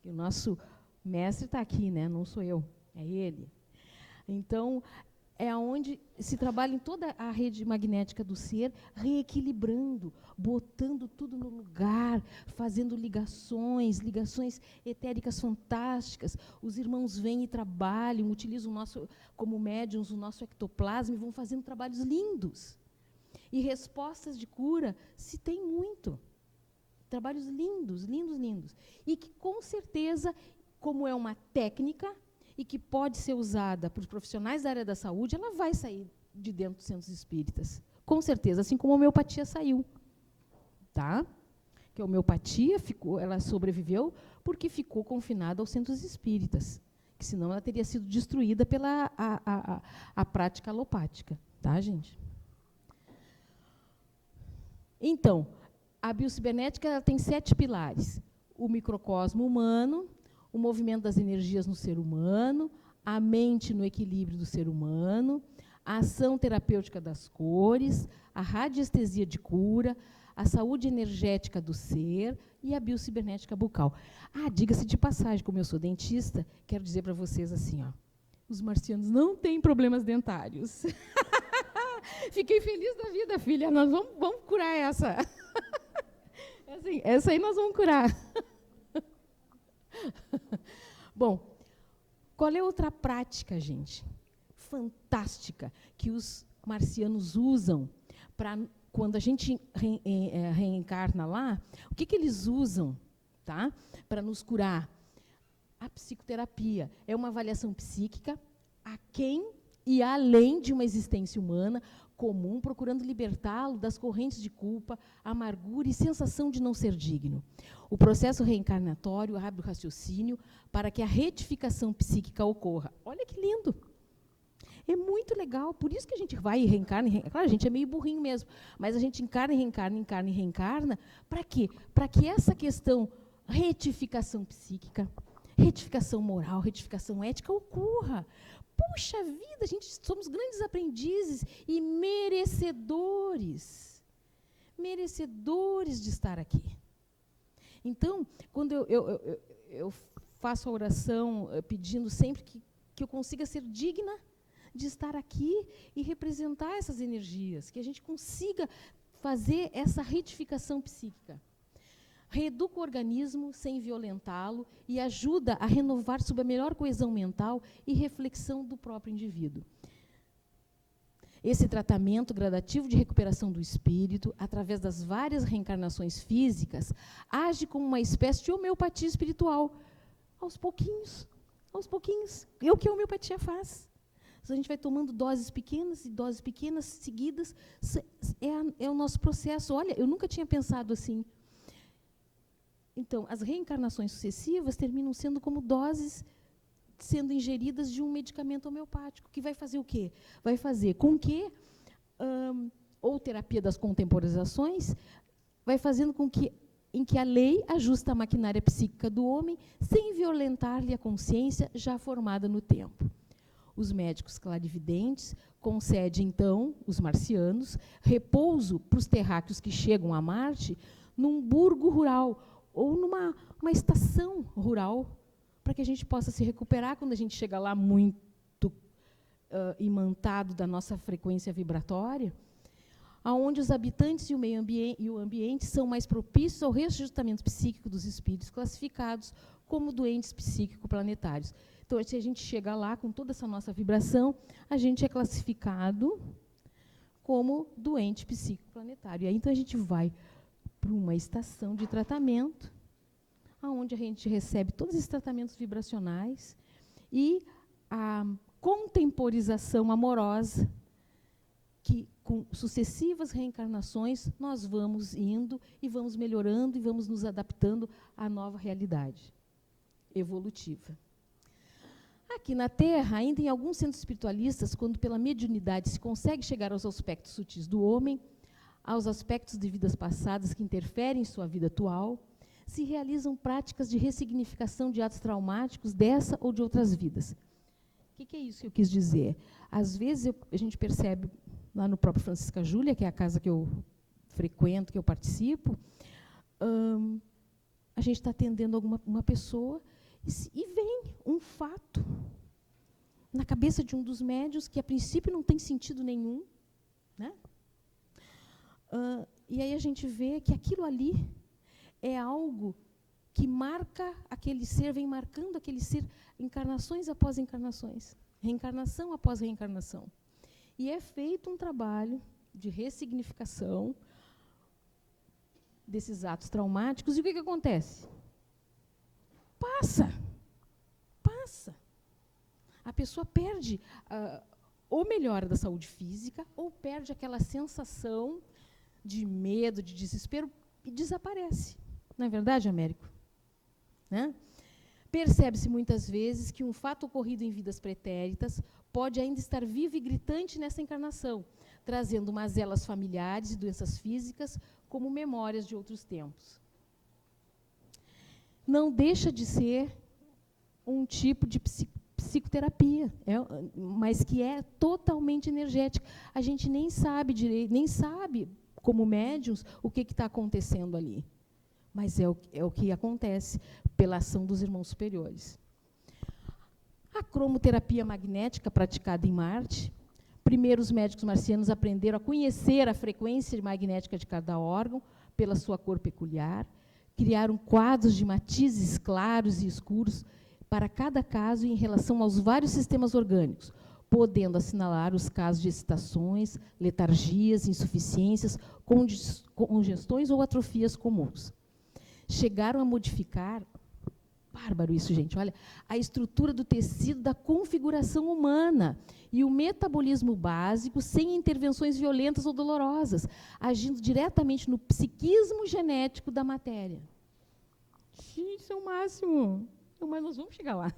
Que o nosso mestre está aqui, né? Não sou eu, é ele. Então, é onde se trabalha em toda a rede magnética do ser, reequilibrando, botando tudo no lugar, fazendo ligações etéricas fantásticas. Os irmãos vêm e trabalham, utilizam o nosso, como médiums, o nosso ectoplasma, e vão fazendo trabalhos lindos. E respostas de cura se tem muito. Trabalhos lindos, lindos, lindos. E que, com certeza, como é uma técnica e que pode ser usada por profissionais da área da saúde, ela vai sair de dentro dos centros espíritas. Com certeza, assim como a homeopatia saiu. Tá? Que a homeopatia ela sobreviveu porque ficou confinada aos centros espíritas, que senão ela teria sido destruída pela a prática alopática. Tá, gente? Então, a biocibernética ela tem 7 pilares. O microcosmo humano, o movimento das energias no ser humano, a mente no equilíbrio do ser humano, a ação terapêutica das cores, a radiestesia de cura, a saúde energética do ser e a biocibernética bucal. Diga-se de passagem, como eu sou dentista, quero dizer para vocês assim, ó, os marcianos não têm problemas dentários. Fiquei feliz da vida, filha, nós vamos curar essa. Assim, essa aí nós vamos curar. Bom, qual é outra prática, gente, fantástica, que os marcianos usam para, quando a gente reencarna lá, o que eles usam, tá, para nos curar? A psicoterapia é uma avaliação psíquica aquém e além de uma existência humana comum, procurando libertá-lo das correntes de culpa, amargura e sensação de não ser digno. O processo reencarnatório abre o raciocínio para que a retificação psíquica ocorra. Olha que lindo! É muito legal, por isso que a gente vai e reencarna. Claro, a gente é meio burrinho mesmo, mas a gente encarna e reencarna. Para quê? Para que essa questão retificação psíquica, retificação moral, retificação ética ocorra. Puxa vida, somos grandes aprendizes e merecedores de estar aqui. Então, quando eu faço a oração pedindo sempre que eu consiga ser digna de estar aqui e representar essas energias, que a gente consiga fazer essa retificação psíquica. Reeduca o organismo sem violentá-lo e ajuda a renovar sob a melhor coesão mental e reflexão do próprio indivíduo. Esse tratamento gradativo de recuperação do espírito, através das várias reencarnações físicas, age como uma espécie de homeopatia espiritual, aos pouquinhos. É o que a homeopatia faz. A gente vai tomando doses pequenas seguidas, é o nosso processo. Olha, eu nunca tinha pensado assim. Então, as reencarnações sucessivas terminam sendo como doses sendo ingeridas de um medicamento homeopático, que vai fazer o quê? Vai fazer com que, ou terapia das contemporizações, vai fazendo com que, em que a lei ajusta a maquinária psíquica do homem sem violentar-lhe a consciência já formada no tempo. Os médicos clarividentes concedem, então, os marcianos, repouso para os terráqueos que chegam a Marte num burgo rural, ou numa estação rural, para que a gente possa se recuperar quando a gente chega lá muito imantado da nossa frequência vibratória, onde os habitantes e o meio ambiente, e o ambiente são mais propícios ao reajustamento psíquico dos espíritos classificados como doentes psíquico-planetários. Então, se a gente chega lá com toda essa nossa vibração, a gente é classificado como doente psíquico-planetário. E aí, então, a gente vai para uma estação de tratamento, onde a gente recebe todos esses tratamentos vibracionais e a contemporização amorosa, que com sucessivas reencarnações nós vamos indo e vamos melhorando e vamos nos adaptando à nova realidade evolutiva. Aqui na Terra, ainda em alguns centros espiritualistas, quando pela mediunidade se consegue chegar aos aspectos sutis do homem, aos aspectos de vidas passadas que interferem em sua vida atual, se realizam práticas de ressignificação de atos traumáticos dessa ou de outras vidas. O que é isso que eu quis dizer? Às vezes a gente percebe, lá no próprio Francisca Júlia, que é a casa que eu frequento, que eu participo, a gente está atendendo uma pessoa e vem um fato na cabeça de um dos médiuns que, a princípio, não tem sentido nenhum, né? E aí a gente vê que aquilo ali é algo que marca aquele ser, vem marcando aquele ser encarnações após encarnações, reencarnação após reencarnação. E é feito um trabalho de ressignificação desses atos traumáticos, e o que acontece? Passa. A pessoa perde ou melhora da saúde física, ou perde aquela sensação de medo, de desespero, e desaparece. Não é verdade, Américo? Né? Percebe-se muitas vezes que um fato ocorrido em vidas pretéritas pode ainda estar vivo e gritante nessa encarnação, trazendo mazelas familiares e doenças físicas como memórias de outros tempos. Não deixa de ser um tipo de psicoterapia, mas que é totalmente energética. A gente nem sabe direito, nem sabe, como médiuns, o que está acontecendo ali. Mas é o que acontece pela ação dos irmãos superiores. A cromoterapia magnética praticada em Marte, primeiro os médicos marcianos aprenderam a conhecer a frequência magnética de cada órgão pela sua cor peculiar, criaram quadros de matizes claros e escuros para cada caso em relação aos vários sistemas orgânicos, podendo assinalar os casos de excitações, letargias, insuficiências, congestões ou atrofias comuns. Chegaram a modificar, bárbaro isso, gente, olha, a estrutura do tecido da configuração humana e o metabolismo básico sem intervenções violentas ou dolorosas, agindo diretamente no psiquismo genético da matéria. Isso é o máximo. Mas nós vamos chegar lá.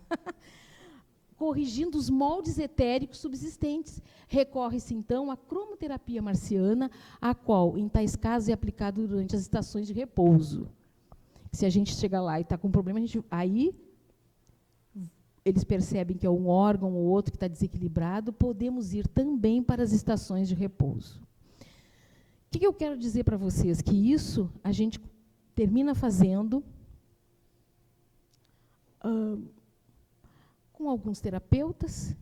Corrigindo os moldes etéricos subsistentes. Recorre-se, então, à cromoterapia marciana, a qual, em tais casos, é aplicada durante as estações de repouso. Se a gente chegar lá e está com problema, aí eles percebem que é um órgão ou outro que está desequilibrado, podemos ir também para as estações de repouso. O que eu quero dizer para vocês? Que isso a gente termina fazendo com alguns terapeutas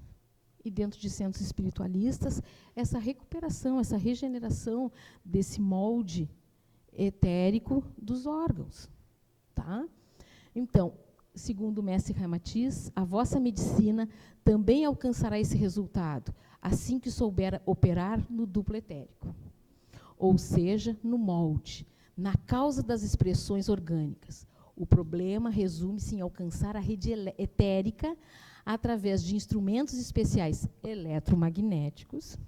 e dentro de centros espiritualistas, essa recuperação, essa regeneração desse molde etérico dos órgãos. Tá? Então, segundo o mestre Ramatiz, a vossa medicina também alcançará esse resultado, assim que souber operar no duplo etérico, ou seja, no molde, na causa das expressões orgânicas. O problema resume-se em alcançar a rede etérica através de instrumentos especiais eletromagnéticos,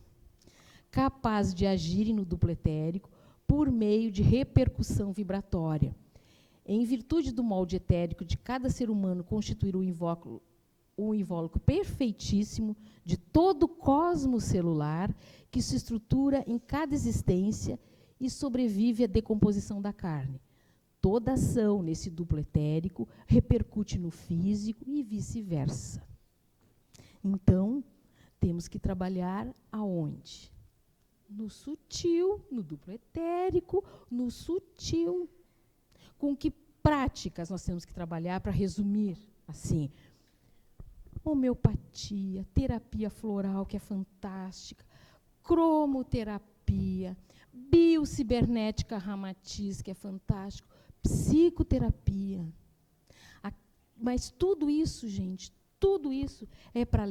capazes de agirem no duplo etérico por meio de repercussão vibratória. Em virtude do molde etérico de cada ser humano constituir um invólucro perfeitíssimo de todo o cosmos celular que se estrutura em cada existência e sobrevive à decomposição da carne. Toda ação nesse duplo etérico repercute no físico e vice-versa. Então, temos que trabalhar aonde? No sutil, no duplo etérico, no sutil. Com que práticas nós temos que trabalhar para resumir assim? Homeopatia, terapia floral, que é fantástica, cromoterapia, biocibernética Ramatiz, que é fantástico, psicoterapia. Mas tudo isso, gente, tudo isso é para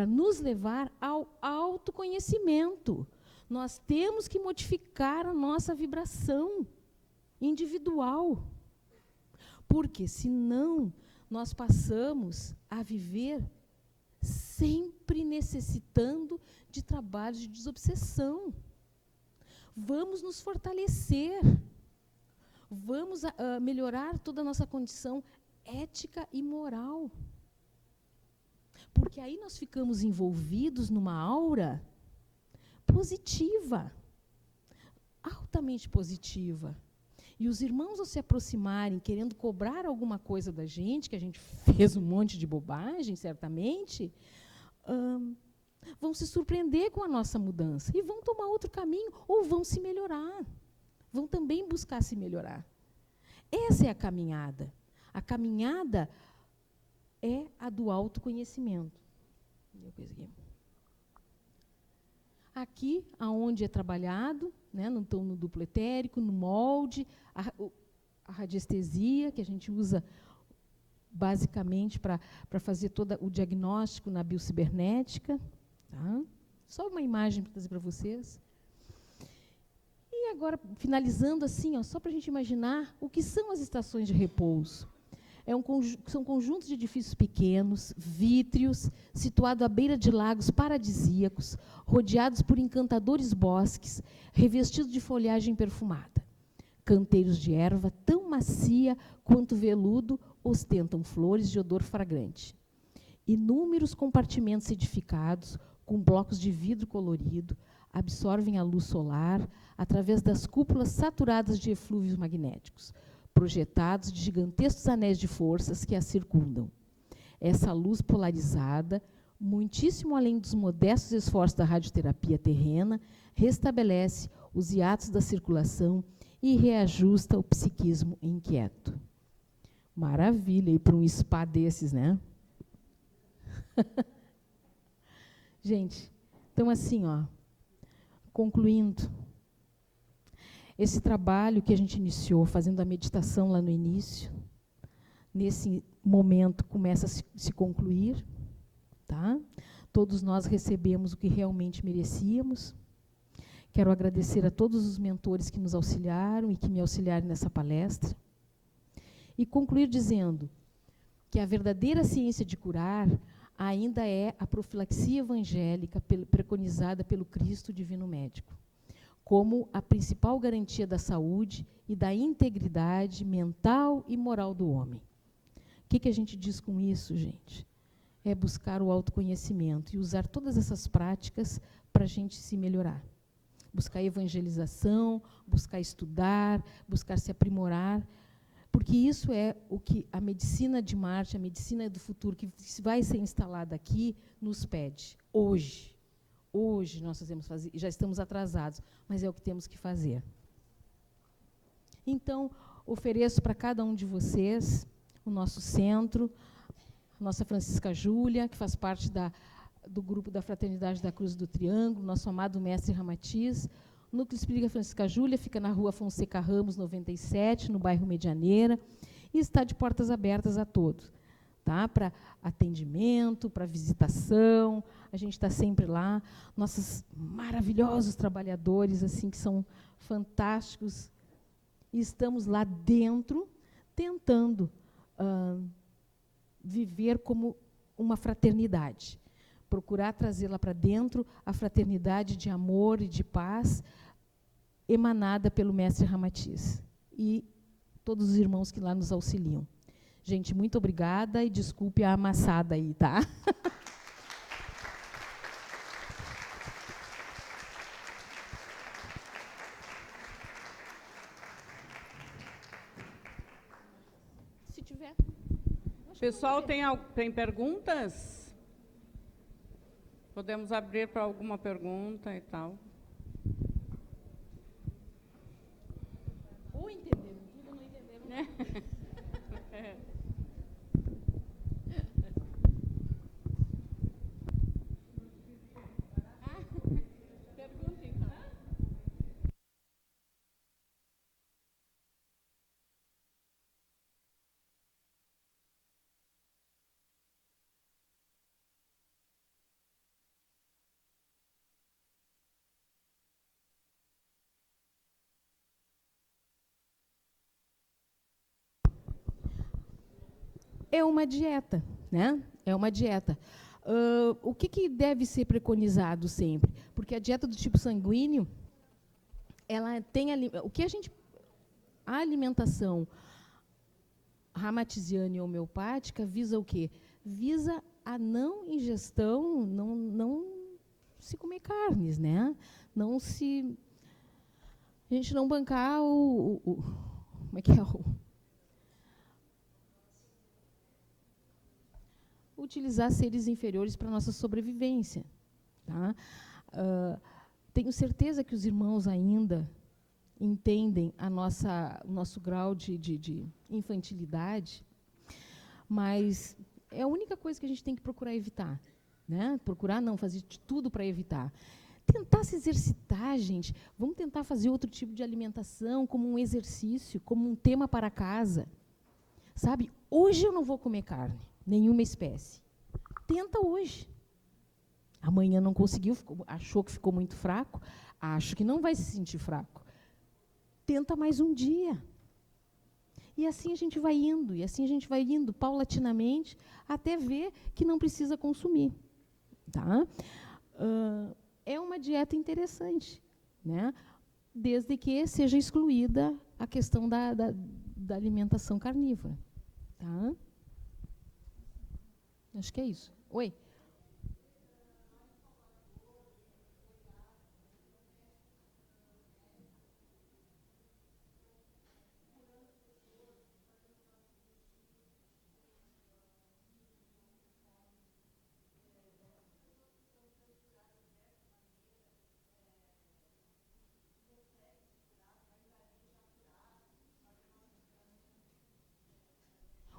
nos levar ao autoconhecimento. Nós temos que modificar a nossa vibração individual. Porque, senão, nós passamos a viver sempre necessitando de trabalhos de desobsessão. Vamos nos fortalecer. Vamos melhorar toda a nossa condição ética e moral. Porque aí nós ficamos envolvidos numa aura positiva, altamente positiva. E os irmãos, ao se aproximarem, querendo cobrar alguma coisa da gente, que a gente fez um monte de bobagem, certamente, vão se surpreender com a nossa mudança e vão tomar outro caminho ou vão se melhorar. Vão também buscar se melhorar. Essa é a caminhada. A caminhada é a do autoconhecimento. Aqui, aonde é trabalhado, né, no duplo etérico, no molde, a radiestesia, que a gente usa basicamente para fazer todo o diagnóstico na biocibernética. Tá? Só uma imagem para trazer para vocês. E E agora, finalizando assim, ó, só para a gente imaginar o que são as estações de repouso. São conjuntos de edifícios pequenos, vítreos, situados à beira de lagos paradisíacos, rodeados por encantadores bosques, revestidos de folhagem perfumada. Canteiros de erva tão macia quanto veludo ostentam flores de odor fragrante. Inúmeros compartimentos edificados, com blocos de vidro colorido, absorvem a luz solar através das cúpulas saturadas de eflúvios magnéticos, projetados de gigantescos anéis de forças que a circundam. Essa luz polarizada, muitíssimo além dos modestos esforços da radioterapia terrena, restabelece os hiatos da circulação e reajusta o psiquismo inquieto. Maravilha, ir para um spa desses, né? Gente, então assim, ó, concluindo, esse trabalho que a gente iniciou, fazendo a meditação lá no início, nesse momento começa a se concluir, tá? Todos nós recebemos o que realmente merecíamos. Quero agradecer a todos os mentores que nos auxiliaram e que me auxiliaram nessa palestra. E concluir dizendo que a verdadeira ciência de curar ainda é a profilaxia evangélica preconizada pelo Cristo Divino Médico, como a principal garantia da saúde e da integridade mental e moral do homem. O que a gente diz com isso, gente? É buscar o autoconhecimento e usar todas essas práticas para a gente se melhorar. Buscar evangelização, buscar estudar, buscar se aprimorar, porque isso é o que a medicina de Marte, a medicina do futuro, que vai ser instalada aqui, nos pede. Hoje nós fazemos fazer, já estamos atrasados, mas é o que temos que fazer. Então, ofereço para cada um de vocês o nosso centro, a nossa Francisca Júlia, que faz parte do grupo da Fraternidade da Cruz do Triângulo, nosso amado mestre Ramatiz. O Núcleo Espírita Francisca Júlia fica na Rua Fonseca Ramos, 97, no bairro Medianeira, e está de portas abertas a todos, tá? Para atendimento, para visitação, a gente está sempre lá. Nossos maravilhosos trabalhadores, assim, que são fantásticos, e estamos lá dentro, tentando viver como uma fraternidade, procurar trazê-la para dentro, a fraternidade de amor e de paz, emanada pelo mestre Ramatiz e todos os irmãos que lá nos auxiliam. Gente, muito obrigada e desculpe a amassada aí, tá? Se tiver. Pessoal, tem perguntas? Podemos abrir para alguma pergunta e tal. Ou entenderam tudo ou não entenderam nada. Pergunta, então. É uma dieta, né? É uma dieta. O que deve ser preconizado sempre? Porque a dieta do tipo sanguíneo, ela tem a alimentação ramatiziana e homeopática visa o quê? Visa a não ingestão, não se comer carnes, né? A gente não bancar como é que é utilizar seres inferiores para a nossa sobrevivência. Tá? Tenho certeza que os irmãos ainda entendem o nosso grau de infantilidade, mas é a única coisa que a gente tem que procurar evitar. Né? Procurar não, fazer de tudo para evitar. Tentar se exercitar, gente. Vamos tentar fazer outro tipo de alimentação, como um exercício, como um tema para casa. Sabe, hoje eu não vou comer carne, nenhuma espécie. Tenta hoje. Amanhã não conseguiu, achou que ficou muito fraco, acho que não vai se sentir fraco. tenta mais um dia. E assim a gente vai indo, paulatinamente, até ver que não precisa consumir. Tá? É uma dieta interessante, né? Desde que seja excluída a questão da alimentação carnívora. Tá? Acho que é isso. Oi?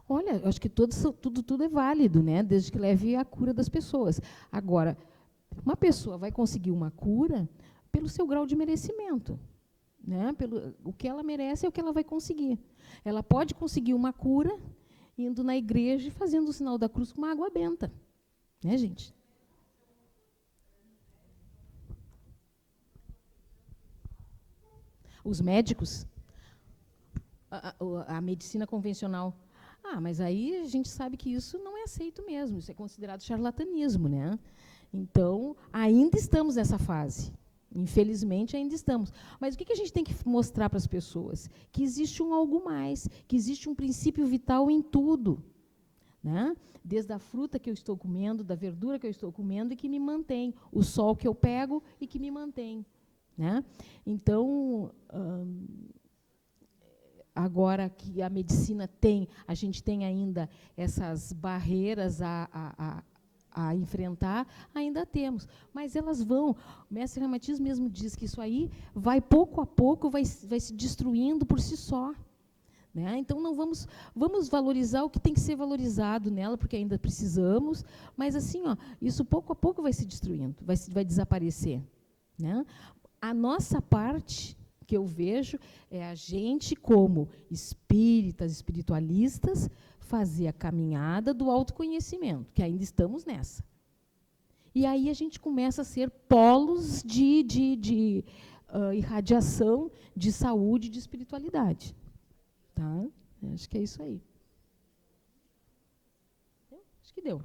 Olha, eu acho que tudo é válido, né? Desde que leve à cura das pessoas. Agora, uma pessoa vai conseguir uma cura pelo seu grau de merecimento. Né? O que ela merece é o que ela vai conseguir. Ela pode conseguir uma cura indo na igreja e fazendo o sinal da cruz com uma água benta. Né, gente? Os médicos, a medicina convencional. Mas aí a gente sabe que isso não é aceito mesmo, isso é considerado charlatanismo, né? Então, ainda estamos nessa fase. Infelizmente, ainda estamos. Mas o que a gente tem que mostrar para as pessoas? Que existe um algo mais, que existe um princípio vital em tudo. Né? Desde a fruta que eu estou comendo, da verdura que eu estou comendo e que me mantém, o sol que eu pego e que me mantém. Né? Então, agora que a medicina a gente tem ainda essas barreiras a enfrentar, ainda temos. Mas elas vão. O mestre Ramatiz mesmo diz que isso aí vai, pouco a pouco, vai se destruindo por si só. Né? Então, não vamos valorizar o que tem que ser valorizado nela, porque ainda precisamos, mas assim, isso pouco a pouco vai se destruindo, vai desaparecer. Né? A nossa parte, que eu vejo, é a gente, como espíritas, espiritualistas, fazer a caminhada do autoconhecimento, que ainda estamos nessa. E aí a gente começa a ser polos de irradiação de saúde e de espiritualidade. Tá? Acho que é isso aí. Acho que deu.